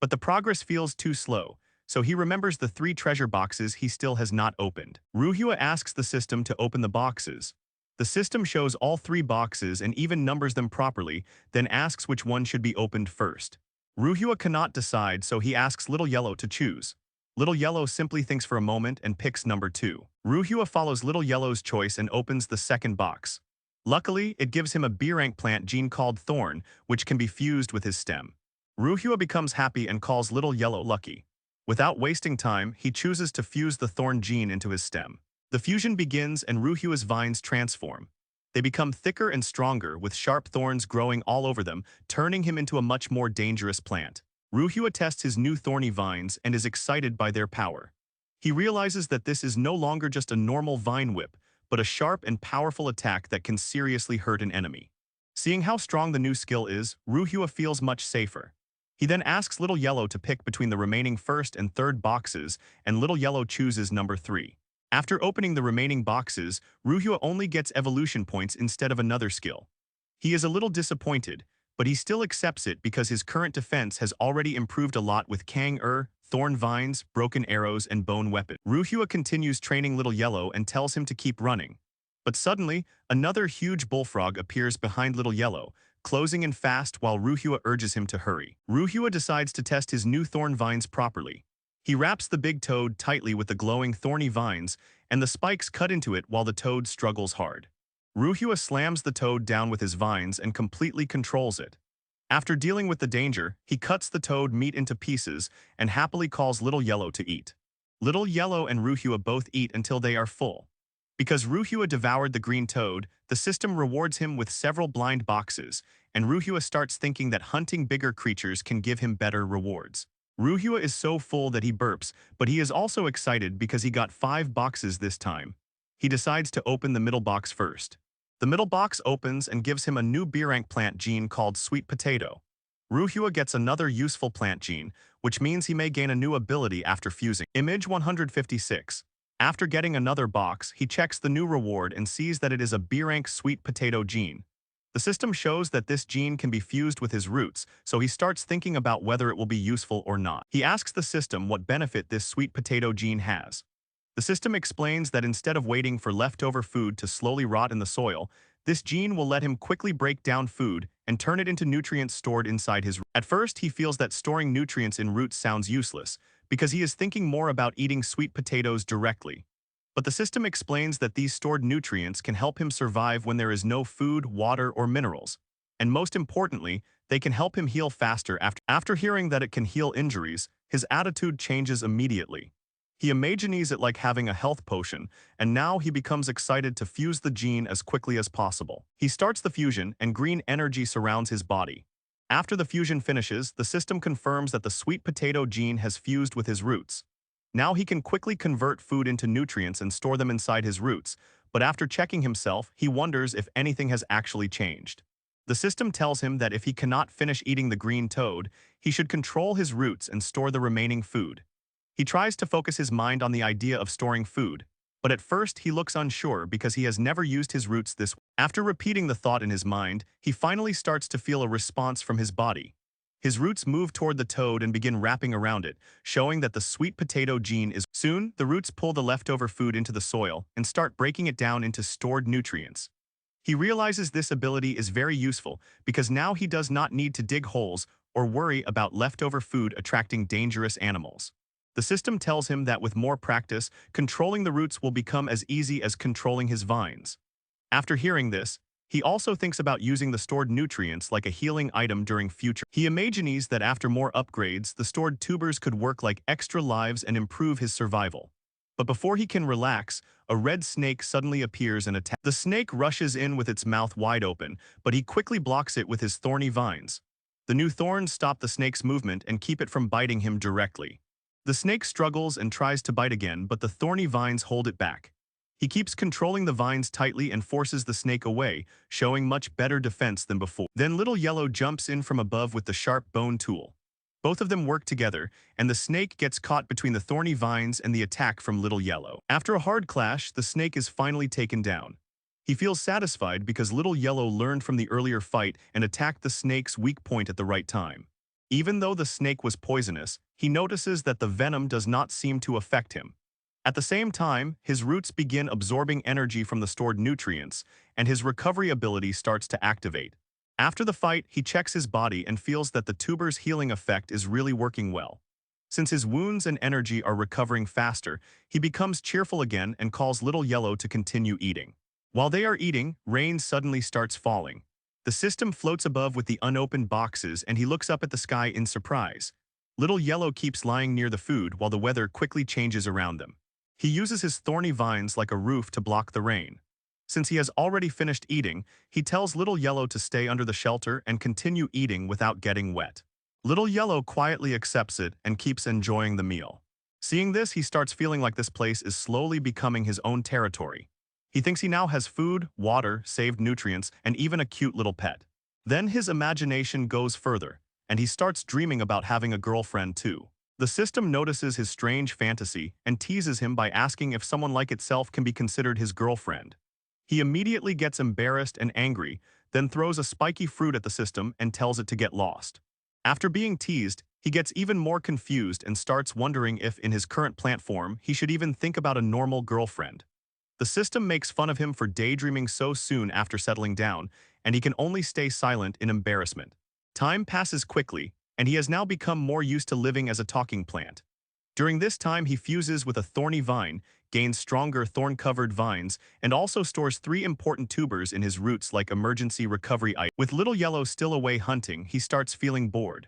But the progress feels too slow, so he remembers the 3 treasure boxes he still has not opened. Ruhua asks the system to open the boxes. The system shows all 3 boxes and even numbers them properly, then asks which one should be opened first. Ruhua cannot decide, so he asks Little Yellow to choose. Little Yellow simply thinks for a moment and picks number 2. Ruhua follows Little Yellow's choice and opens the second box. Luckily, it gives him a B-rank plant gene called Thorn, which can be fused with his stem. Ruhua becomes happy and calls Little Yellow lucky. Without wasting time, he chooses to fuse the Thorn gene into his stem. The fusion begins and Ruhua's vines transform. They become thicker and stronger, with sharp thorns growing all over them, turning him into a much more dangerous plant. Ruhua tests his new thorny vines and is excited by their power. He realizes that this is no longer just a normal vine whip, but a sharp and powerful attack that can seriously hurt an enemy. Seeing how strong the new skill is, Ruhua feels much safer. He then asks Little Yellow to pick between the remaining first and third boxes, and Little Yellow chooses number 3. After opening the remaining boxes, Ruhua only gets evolution points instead of another skill. He is a little disappointed, but he still accepts it because his current defense has already improved a lot with Kang-er, thorn vines, broken arrows, and bone weapons. Ruhua continues training Little Yellow and tells him to keep running. But suddenly, another huge bullfrog appears behind Little Yellow, closing in fast while Ruhua urges him to hurry. Ruhua decides to test his new thorn vines properly. He wraps the big toad tightly with the glowing thorny vines, and the spikes cut into it while the toad struggles hard. Ruhua slams the toad down with his vines and completely controls it. After dealing with the danger, he cuts the toad meat into pieces and happily calls Little Yellow to eat. Little Yellow and Ruhua both eat until they are full. Because Ruhua devoured the green toad, the system rewards him with several blind boxes, and Ruhua starts thinking that hunting bigger creatures can give him better rewards. Ruhua is so full that he burps, but he is also excited because he got 5 boxes this time. He decides to open the middle box first. The middle box opens and gives him a new B-rank plant gene called Sweet Potato. Ruhua gets another useful plant gene, which means he may gain a new ability after fusing. Image 156. After getting another box, he checks the new reward and sees that it is a B-rank Sweet Potato gene. The system shows that this gene can be fused with his roots, so he starts thinking about whether it will be useful or not. He asks the system what benefit this sweet potato gene has. The system explains that instead of waiting for leftover food to slowly rot in the soil, this gene will let him quickly break down food and turn it into nutrients stored inside his roots. At first, he feels that storing nutrients in roots sounds useless, because he is thinking more about eating sweet potatoes directly. But the system explains that these stored nutrients can help him survive when there is no food, water, or minerals. And most importantly, they can help him heal faster. After hearing that it can heal injuries, his attitude changes immediately. He imagines it like having a health potion, and now he becomes excited to fuse the gene as quickly as possible. He starts the fusion, and green energy surrounds his body. After the fusion finishes, the system confirms that the sweet potato gene has fused with his roots. Now he can quickly convert food into nutrients and store them inside his roots, but after checking himself, he wonders if anything has actually changed. The system tells him that if he cannot finish eating the green toad, he should control his roots and store the remaining food. He tries to focus his mind on the idea of storing food, but at first he looks unsure because he has never used his roots this way. After repeating the thought in his mind, he finally starts to feel a response from his body. His roots move toward the toad and begin wrapping around it, showing that the sweet potato gene is. Soon, the roots pull the leftover food into the soil and start breaking it down into stored nutrients. He realizes this ability is very useful because now he does not need to dig holes or worry about leftover food attracting dangerous animals. The system tells him that with more practice, controlling the roots will become as easy as controlling his vines. After hearing this, he also thinks about using the stored nutrients like a healing item during future. He imagines that after more upgrades, the stored tubers could work like extra lives and improve his survival. But before he can relax, a red snake suddenly appears and attacks. The snake rushes in with its mouth wide open, but he quickly blocks it with his thorny vines. The new thorns stop the snake's movement and keep it from biting him directly. The snake struggles and tries to bite again, but the thorny vines hold it back. He keeps controlling the vines tightly and forces the snake away, showing much better defense than before. Then Little Yellow jumps in from above with the sharp bone tool. Both of them work together, and the snake gets caught between the thorny vines and the attack from Little Yellow. After a hard clash, the snake is finally taken down. He feels satisfied because Little Yellow learned from the earlier fight and attacked the snake's weak point at the right time. Even though the snake was poisonous, he notices that the venom does not seem to affect him. At the same time, his roots begin absorbing energy from the stored nutrients, and his recovery ability starts to activate. After the fight, he checks his body and feels that the tuber's healing effect is really working well. Since his wounds and energy are recovering faster, he becomes cheerful again and calls Little Yellow to continue eating. While they are eating, rain suddenly starts falling. The system floats above with the unopened boxes and he looks up at the sky in surprise. Little Yellow keeps lying near the food while the weather quickly changes around them. He uses his thorny vines like a roof to block the rain. Since he has already finished eating, he tells Little Yellow to stay under the shelter and continue eating without getting wet. Little Yellow quietly accepts it and keeps enjoying the meal. Seeing this, he starts feeling like this place is slowly becoming his own territory. He thinks he now has food, water, saved nutrients, and even a cute little pet. Then his imagination goes further, and he starts dreaming about having a girlfriend too. The system notices his strange fantasy and teases him by asking if someone like itself can be considered his girlfriend. He immediately gets embarrassed and angry, then throws a spiky fruit at the system and tells it to get lost. After being teased, he gets even more confused and starts wondering if, in his current plant form, he should even think about a normal girlfriend. The system makes fun of him for daydreaming so soon after settling down, and he can only stay silent in embarrassment. Time passes quickly, and he has now become more used to living as a talking plant. During this time, he fuses with a thorny vine, gains stronger thorn-covered vines, and also stores 3 important tubers in his roots like emergency recovery items. With Little Yellow still away hunting, he starts feeling bored.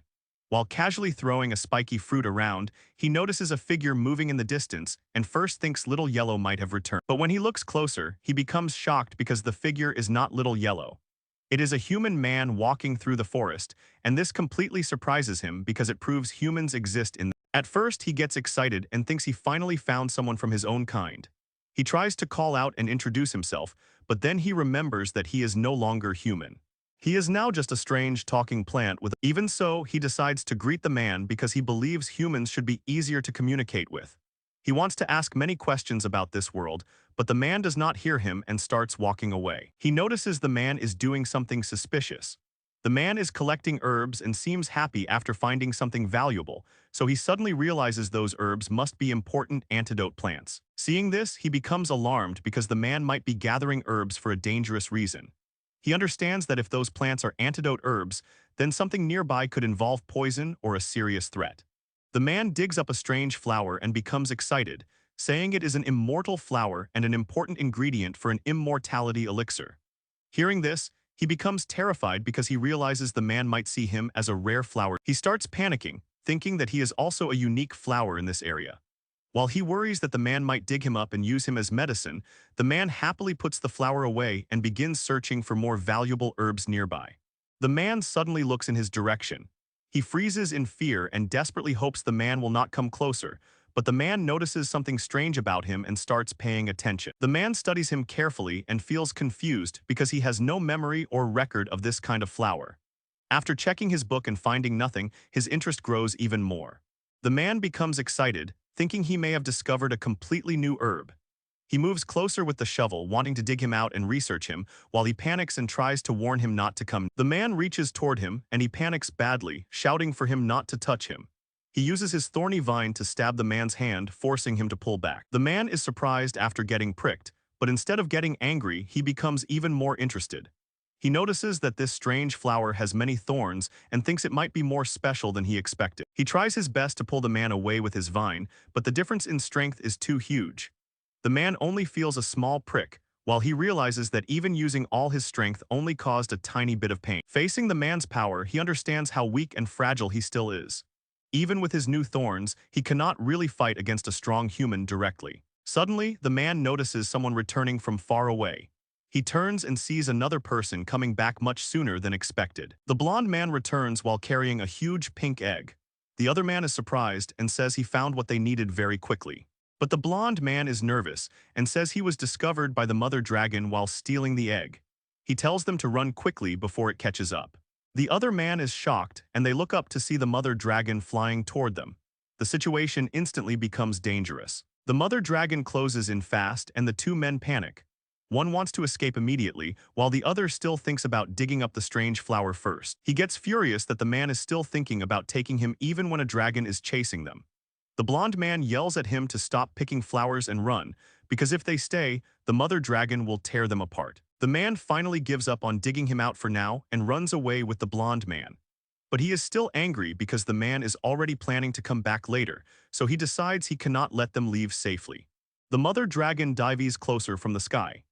While casually throwing a spiky fruit around, he notices a figure moving in the distance and first thinks Little Yellow might have returned. But when he looks closer, he becomes shocked because the figure is not Little Yellow. It is a human man walking through the forest, and this completely surprises him because it proves humans exist in. At first, he gets excited and thinks he finally found someone from his own kind. He tries to call out and introduce himself, but then he remembers that he is no longer human. He is now just a strange talking plant with. Even so, he decides to greet the man because he believes humans should be easier to communicate with. He wants to ask many questions about this world, but the man does not hear him and starts walking away. He notices the man is doing something suspicious. The man is collecting herbs and seems happy after finding something valuable, so he suddenly realizes those herbs must be important antidote plants. Seeing this, he becomes alarmed because the man might be gathering herbs for a dangerous reason. He understands that if those plants are antidote herbs, then something nearby could involve poison or a serious threat. The man digs up a strange flower and becomes excited, saying it is an immortal flower and an important ingredient for an immortality elixir. Hearing this, he becomes terrified because he realizes the man might see him as a rare flower. He starts panicking, thinking that he is also a unique flower in this area. While he worries that the man might dig him up and use him as medicine, the man happily puts the flower away and begins searching for more valuable herbs nearby. The man suddenly looks in his direction. He freezes in fear and desperately hopes the man will not come closer, but the man notices something strange about him and starts paying attention. The man studies him carefully and feels confused because he has no memory or record of this kind of flower. After checking his book and finding nothing, his interest grows even more. The man becomes excited, thinking he may have discovered a completely new herb. He moves closer with the shovel, wanting to dig him out and research him, while he panics and tries to warn him not to come. The man reaches toward him, and he panics badly, shouting for him not to touch him. He uses his thorny vine to stab the man's hand, forcing him to pull back. The man is surprised after getting pricked, but instead of getting angry, he becomes even more interested. He notices that this strange flower has many thorns and thinks it might be more special than he expected. He tries his best to pull the man away with his vine, but the difference in strength is too huge. The man only feels a small prick, while he realizes that even using all his strength only caused a tiny bit of pain. Facing the man's power, he understands how weak and fragile he still is. Even with his new thorns, he cannot really fight against a strong human directly. Suddenly, the man notices someone returning from far away. He turns and sees another person coming back much sooner than expected. The blonde man returns while carrying a huge pink egg. The other man is surprised and says he found what they needed very quickly. But the blonde man is nervous and says he was discovered by the mother dragon while stealing the egg. He tells them to run quickly before it catches up. The other man is shocked and they look up to see the mother dragon flying toward them. The situation instantly becomes dangerous. The mother dragon closes in fast and the two men panic. One wants to escape immediately, while the other still thinks about digging up the strange flower first. He gets furious that the man is still thinking about taking him even when a dragon is chasing them. The blonde man yells at him to stop picking flowers and run, because if they stay, the mother dragon will tear them apart. The man finally gives up on digging him out for now and runs away with the blonde man. But he is still angry because the man is already planning to come back later, so he decides he cannot let them leave safely. The mother dragon dives closer from the sky.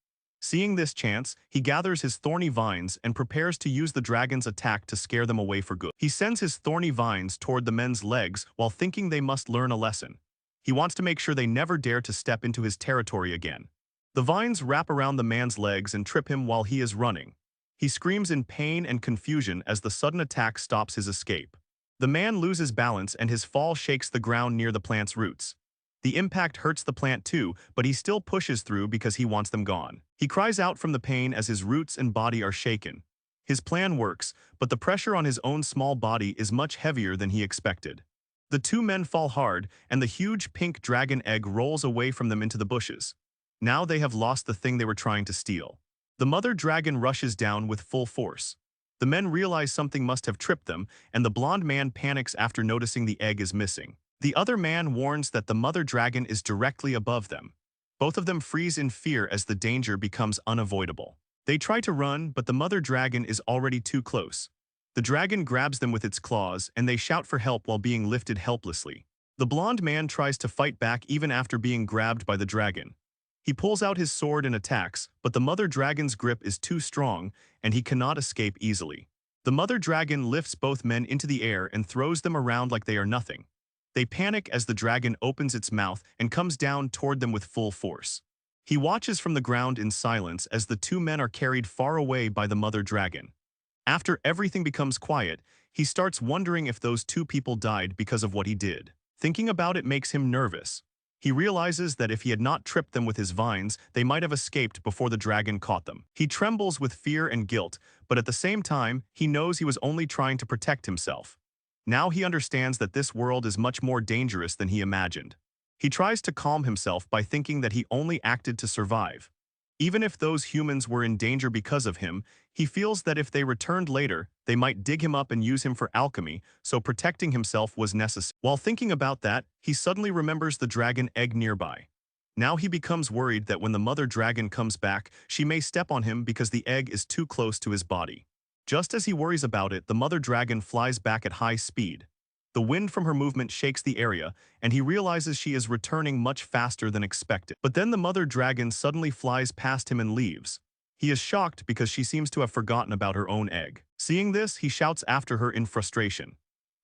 Seeing this chance, he gathers his thorny vines and prepares to use the dragon's attack to scare them away for good. He sends his thorny vines toward the men's legs while thinking they must learn a lesson. He wants to make sure they never dare to step into his territory again. The vines wrap around the man's legs and trip him while he is running. He screams in pain and confusion as the sudden attack stops his escape. The man loses balance and his fall shakes the ground near the plant's roots. The impact hurts the plant too, but he still pushes through because he wants them gone. He cries out from the pain as his roots and body are shaken. His plan works, but the pressure on his own small body is much heavier than he expected. The two men fall hard, and the huge pink dragon egg rolls away from them into the bushes. Now they have lost the thing they were trying to steal. The mother dragon rushes down with full force. The men realize something must have tripped them, and the blonde man panics after noticing the egg is missing. The other man warns that the mother dragon is directly above them. Both of them freeze in fear as the danger becomes unavoidable. They try to run, but the mother dragon is already too close. The dragon grabs them with its claws, and they shout for help while being lifted helplessly. The blonde man tries to fight back even after being grabbed by the dragon. He pulls out his sword and attacks, but the mother dragon's grip is too strong, and he cannot escape easily. The mother dragon lifts both men into the air and throws them around like they are nothing. They panic as the dragon opens its mouth and comes down toward them with full force. He watches from the ground in silence as the two men are carried far away by the mother dragon. After everything becomes quiet, he starts wondering if those two people died because of what he did. Thinking about it makes him nervous. He realizes that if he had not tripped them with his vines, they might have escaped before the dragon caught them. He trembles with fear and guilt, but at the same time, he knows he was only trying to protect himself. Now he understands that this world is much more dangerous than he imagined. He tries to calm himself by thinking that he only acted to survive. Even if those humans were in danger because of him, he feels that if they returned later, they might dig him up and use him for alchemy, so protecting himself was necessary. While thinking about that, he suddenly remembers the dragon egg nearby. Now he becomes worried that when the mother dragon comes back, she may step on him because the egg is too close to his body. Just as he worries about it, the mother dragon flies back at high speed. The wind from her movement shakes the area, and he realizes she is returning much faster than expected. But then the mother dragon suddenly flies past him and leaves. He is shocked because she seems to have forgotten about her own egg. Seeing this, he shouts after her in frustration.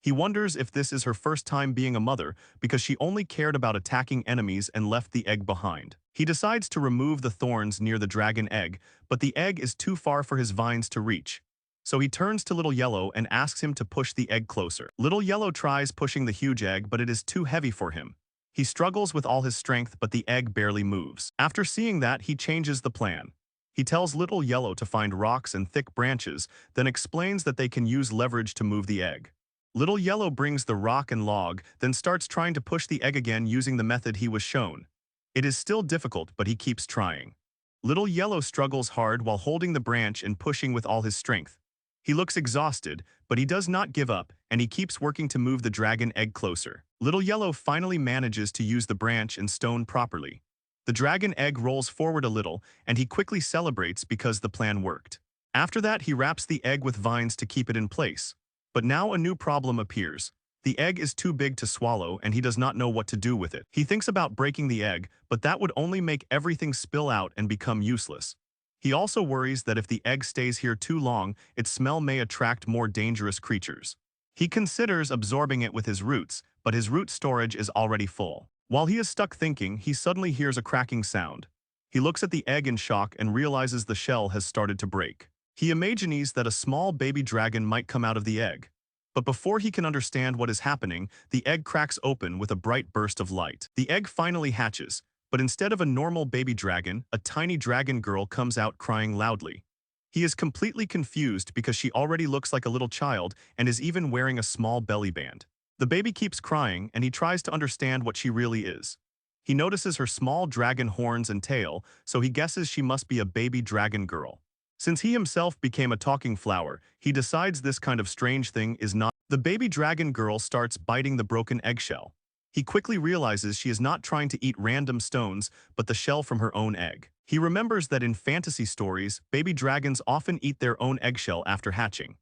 He wonders if this is her first time being a mother because she only cared about attacking enemies and left the egg behind. He decides to remove the thorns near the dragon egg, but the egg is too far for his vines to reach. So he turns to Little Yellow and asks him to push the egg closer. Little Yellow tries pushing the huge egg, but it is too heavy for him. He struggles with all his strength, but the egg barely moves. After seeing that, he changes the plan. He tells Little Yellow to find rocks and thick branches, then explains that they can use leverage to move the egg. Little Yellow brings the rock and log, then starts trying to push the egg again using the method he was shown. It is still difficult, but he keeps trying. Little Yellow struggles hard while holding the branch and pushing with all his strength. He looks exhausted, but he does not give up, and he keeps working to move the dragon egg closer. Little Yellow finally manages to use the branch and stone properly. The dragon egg rolls forward a little, and he quickly celebrates because the plan worked. After that, he wraps the egg with vines to keep it in place. But now a new problem appears. The egg is too big to swallow, and he does not know what to do with it. He thinks about breaking the egg, but that would only make everything spill out and become useless. He also worries that if the egg stays here too long, its smell may attract more dangerous creatures. He considers absorbing it with his roots, but his root storage is already full. While he is stuck thinking, he suddenly hears a cracking sound. He looks at the egg in shock and realizes the shell has started to break. He imagines that a small baby dragon might come out of the egg. But before he can understand what is happening, the egg cracks open with a bright burst of light. The egg finally hatches, but instead of a normal baby dragon, a tiny dragon girl comes out crying loudly. He is completely confused because she already looks like a little child and is even wearing a small belly band. The baby keeps crying and he tries to understand what she really is. He notices her small dragon horns and tail, so he guesses she must be a baby dragon girl. Since he himself became a talking flower, he decides this kind of strange thing is not. The baby dragon girl starts biting the broken eggshell. He quickly realizes she is not trying to eat random stones, but the shell from her own egg. He remembers that in fantasy stories, baby dragons often eat their own eggshell after hatching.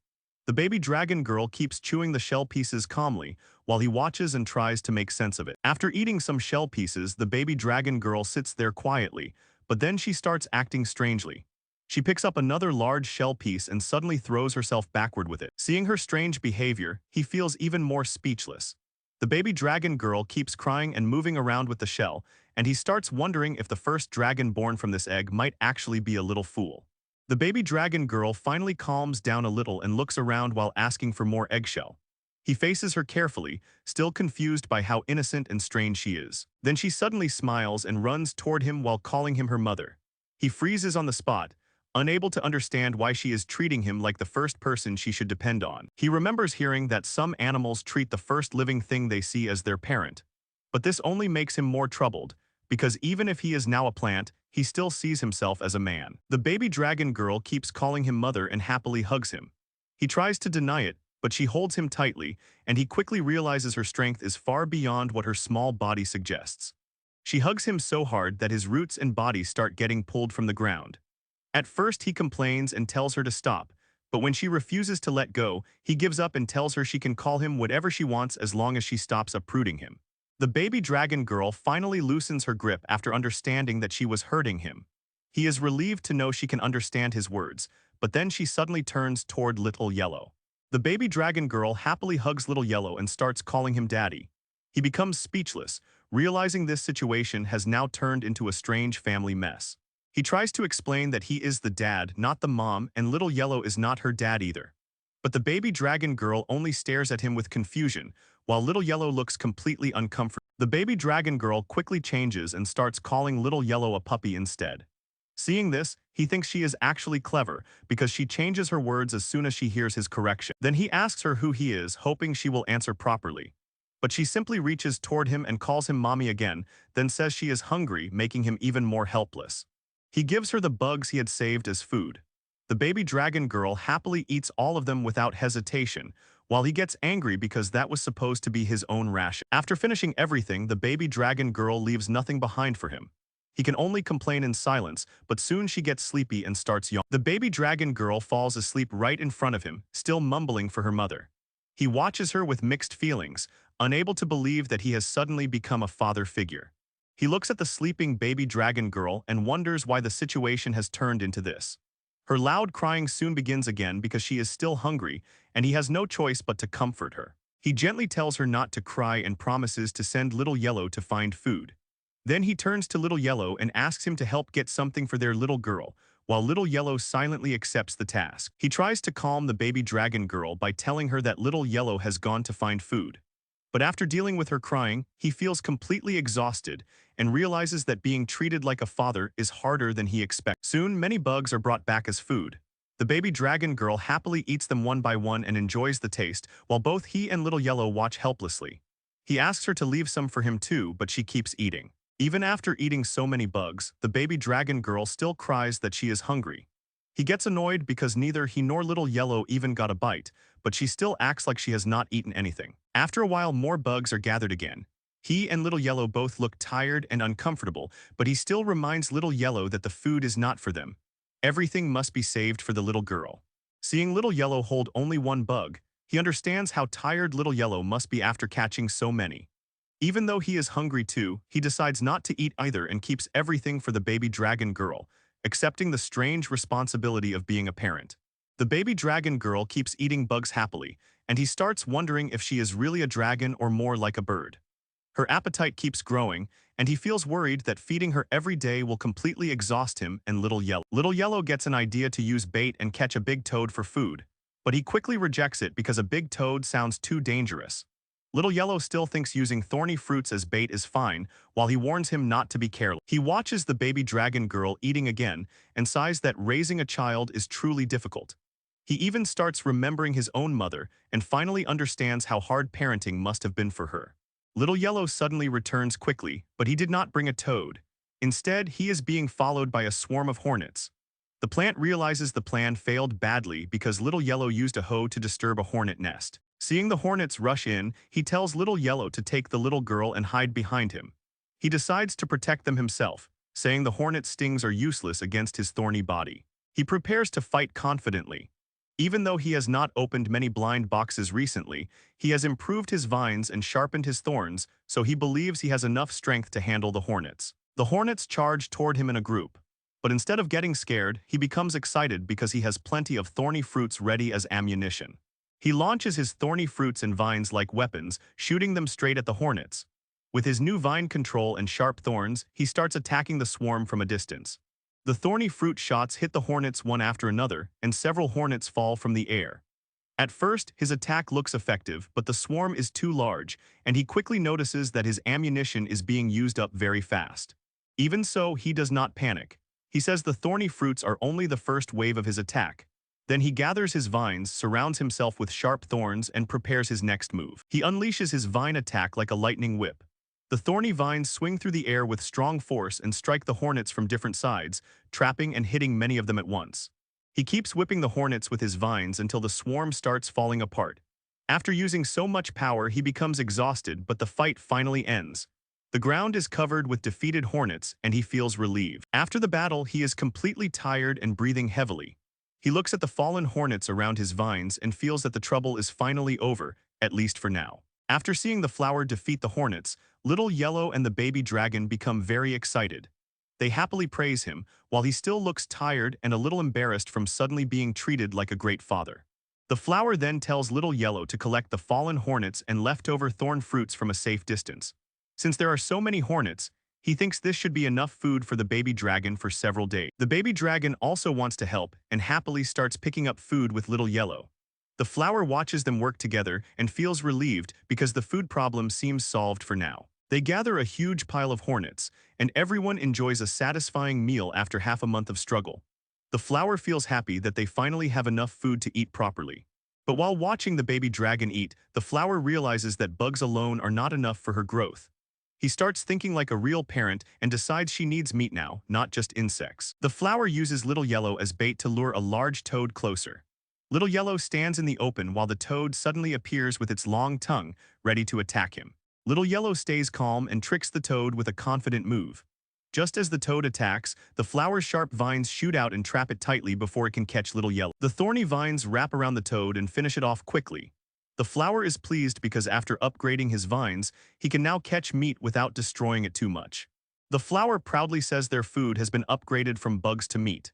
The baby dragon girl keeps chewing the shell pieces calmly, while he watches and tries to make sense of it. After eating some shell pieces, the baby dragon girl sits there quietly, but then she starts acting strangely. She picks up another large shell piece and suddenly throws herself backward with it. Seeing her strange behavior, he feels even more speechless. The baby dragon girl keeps crying and moving around with the shell, and he starts wondering if the first dragon born from this egg might actually be a little fool. The baby dragon girl finally calms down a little and looks around while asking for more eggshell. He faces her carefully, still confused by how innocent and strange she is. Then she suddenly smiles and runs toward him while calling him her mother. He freezes on the spot, unable to understand why she is treating him like the first person she should depend on. He remembers hearing that some animals treat the first living thing they see as their parent. But this only makes him more troubled, because even if he is now a plant, he still sees himself as a man. The baby dragon girl keeps calling him mother and happily hugs him. He tries to deny it, but she holds him tightly, and he quickly realizes her strength is far beyond what her small body suggests. She hugs him so hard that his roots and body start getting pulled from the ground. At first, he complains and tells her to stop, but when she refuses to let go, he gives up and tells her she can call him whatever she wants as long as she stops uprooting him. The baby dragon girl finally loosens her grip after understanding that she was hurting him. He is relieved to know she can understand his words, but then she suddenly turns toward Little Yellow. The baby dragon girl happily hugs Little Yellow and starts calling him daddy. He becomes speechless, realizing this situation has now turned into a strange family mess. He tries to explain that he is the dad, not the mom, and Little Yellow is not her dad either. But the baby dragon girl only stares at him with confusion, while Little Yellow looks completely uncomfortable. The baby dragon girl quickly changes and starts calling Little Yellow a puppy instead. Seeing this, he thinks she is actually clever because she changes her words as soon as she hears his correction. Then he asks her who he is, hoping she will answer properly. But she simply reaches toward him and calls him mommy again, then says she is hungry, making him even more helpless. He gives her the bugs he had saved as food. The baby dragon girl happily eats all of them without hesitation, while he gets angry because that was supposed to be his own ration. After finishing everything, the baby dragon girl leaves nothing behind for him. He can only complain in silence, but soon she gets sleepy and starts yawning. The baby dragon girl falls asleep right in front of him, still mumbling for her mother. He watches her with mixed feelings, unable to believe that he has suddenly become a father figure. He looks at the sleeping baby dragon girl and wonders why the situation has turned into this. Her loud crying soon begins again because she is still hungry, and he has no choice but to comfort her. He gently tells her not to cry and promises to send Little Yellow to find food. Then he turns to Little Yellow and asks him to help get something for their little girl, while Little Yellow silently accepts the task. He tries to calm the baby dragon girl by telling her that Little Yellow has gone to find food. But after dealing with her crying, he feels completely exhausted and realizes that being treated like a father is harder than he expected. Soon, many bugs are brought back as food. The baby dragon girl happily eats them one by one and enjoys the taste, while both he and Little Yellow watch helplessly. He asks her to leave some for him too, but she keeps eating. Even after eating so many bugs, the baby dragon girl still cries that she is hungry. He gets annoyed because neither he nor Little Yellow even got a bite, but she still acts like she has not eaten anything. After a while, more bugs are gathered again. He and Little Yellow both look tired and uncomfortable, but he still reminds Little Yellow that the food is not for them. Everything must be saved for the little girl. Seeing Little Yellow hold only one bug, he understands how tired Little Yellow must be after catching so many. Even though he is hungry too, he decides not to eat either and keeps everything for the baby dragon girl, accepting the strange responsibility of being a parent. The baby dragon girl keeps eating bugs happily, and he starts wondering if she is really a dragon or more like a bird. Her appetite keeps growing, and he feels worried that feeding her every day will completely exhaust him and Little Yellow. Little Yellow gets an idea to use bait and catch a big toad for food, but he quickly rejects it because a big toad sounds too dangerous. Little Yellow still thinks using thorny fruits as bait is fine, while he warns him not to be careless. He watches the baby dragon girl eating again and sighs that raising a child is truly difficult. He even starts remembering his own mother and finally understands how hard parenting must have been for her. Little Yellow suddenly returns quickly, but he did not bring a toad. Instead, he is being followed by a swarm of hornets. The plant realizes the plan failed badly because Little Yellow used a hoe to disturb a hornet nest. Seeing the hornets rush in, he tells Little Yellow to take the little girl and hide behind him. He decides to protect them himself, saying the hornet stings are useless against his thorny body. He prepares to fight confidently. Even though he has not opened many blind boxes recently, he has improved his vines and sharpened his thorns, so he believes he has enough strength to handle the hornets. The hornets charge toward him in a group. But instead of getting scared, he becomes excited because he has plenty of thorny fruits ready as ammunition. He launches his thorny fruits and vines like weapons, shooting them straight at the hornets. With his new vine control and sharp thorns, he starts attacking the swarm from a distance. The thorny fruit shots hit the hornets one after another, and several hornets fall from the air. At first, his attack looks effective, but the swarm is too large, and he quickly notices that his ammunition is being used up very fast. Even so, he does not panic. He says the thorny fruits are only the first wave of his attack. Then he gathers his vines, surrounds himself with sharp thorns, and prepares his next move. He unleashes his vine attack like a lightning whip. The thorny vines swing through the air with strong force and strike the hornets from different sides, trapping and hitting many of them at once. He keeps whipping the hornets with his vines until the swarm starts falling apart. After using so much power, he becomes exhausted, but the fight finally ends. The ground is covered with defeated hornets, and he feels relieved. After the battle, he is completely tired and breathing heavily. He looks at the fallen hornets around his vines and feels that the trouble is finally over, at least for now. After seeing the flower defeat the hornets, Little Yellow and the baby dragon become very excited. They happily praise him, while he still looks tired and a little embarrassed from suddenly being treated like a great father. The flower then tells Little Yellow to collect the fallen hornets and leftover thorn fruits from a safe distance. Since there are so many hornets, he thinks this should be enough food for the baby dragon for several days. The baby dragon also wants to help and happily starts picking up food with Little Yellow. The flower watches them work together and feels relieved because the food problem seems solved for now. They gather a huge pile of hornets, and everyone enjoys a satisfying meal after half a month of struggle. The flower feels happy that they finally have enough food to eat properly. But while watching the baby dragon eat, the flower realizes that bugs alone are not enough for her growth. He starts thinking like a real parent and decides she needs meat now, not just insects. The flower uses Little Yellow as bait to lure a large toad closer. Little Yellow stands in the open while the toad suddenly appears with its long tongue, ready to attack him. Little Yellow stays calm and tricks the toad with a confident move. Just as the toad attacks, the flower's sharp vines shoot out and trap it tightly before it can catch Little Yellow. The thorny vines wrap around the toad and finish it off quickly. The flower is pleased because after upgrading his vines, he can now catch meat without destroying it too much. The flower proudly says their food has been upgraded from bugs to meat.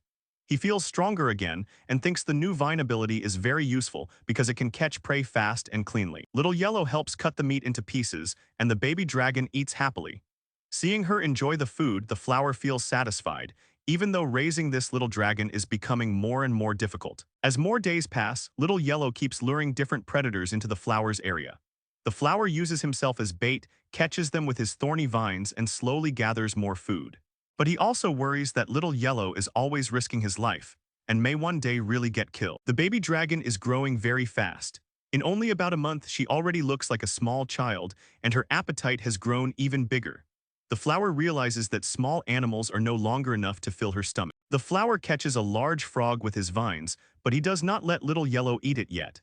He feels stronger again and thinks the new vine ability is very useful because it can catch prey fast and cleanly. Little Yellow helps cut the meat into pieces, and the baby dragon eats happily. Seeing her enjoy the food, the flower feels satisfied, even though raising this little dragon is becoming more and more difficult. As more days pass, Little Yellow keeps luring different predators into the flower's area. The flower uses himself as bait, catches them with his thorny vines, and slowly gathers more food. But he also worries that Little Yellow is always risking his life, and may one day really get killed. The baby dragon is growing very fast. In only about a month, she already looks like a small child, and her appetite has grown even bigger. The flower realizes that small animals are no longer enough to fill her stomach. The flower catches a large frog with his vines, but he does not let Little Yellow eat it yet.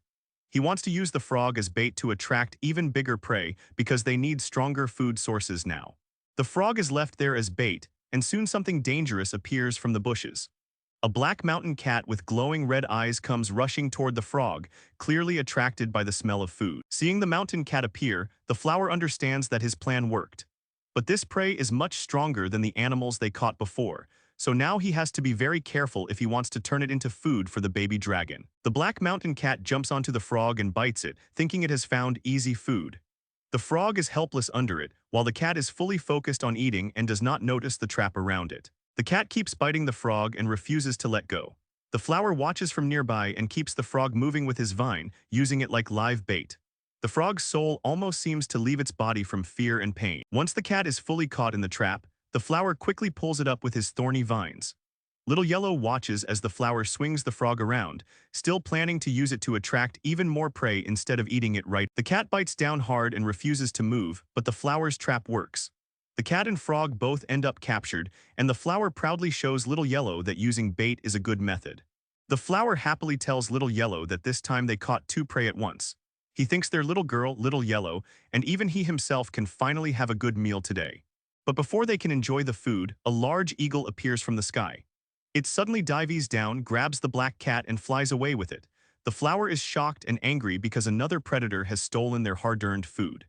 He wants to use the frog as bait to attract even bigger prey because they need stronger food sources now. The frog is left there as bait, and soon something dangerous appears from the bushes. A black mountain cat with glowing red eyes comes rushing toward the frog, clearly attracted by the smell of food. Seeing the mountain cat appear, the flower understands that his plan worked. But this prey is much stronger than the animals they caught before, so now he has to be very careful if he wants to turn it into food for the baby dragon. The black mountain cat jumps onto the frog and bites it, thinking it has found easy food. The frog is helpless under it, while the cat is fully focused on eating and does not notice the trap around it. The cat keeps biting the frog and refuses to let go. The flower watches from nearby and keeps the frog moving with his vine, using it like live bait. The frog's soul almost seems to leave its body from fear and pain. Once the cat is fully caught in the trap, the flower quickly pulls it up with his thorny vines. Little Yellow watches as the flower swings the frog around, still planning to use it to attract even more prey instead of eating it right. The cat bites down hard and refuses to move, but the flower's trap works. The cat and frog both end up captured, and the flower proudly shows Little Yellow that using bait is a good method. The flower happily tells Little Yellow that this time they caught two prey at once. He thinks their little girl, Little Yellow, and even he himself can finally have a good meal today. But before they can enjoy the food, a large eagle appears from the sky. It suddenly dives down, grabs the black cat, and flies away with it. The flower is shocked and angry because another predator has stolen their hard-earned food.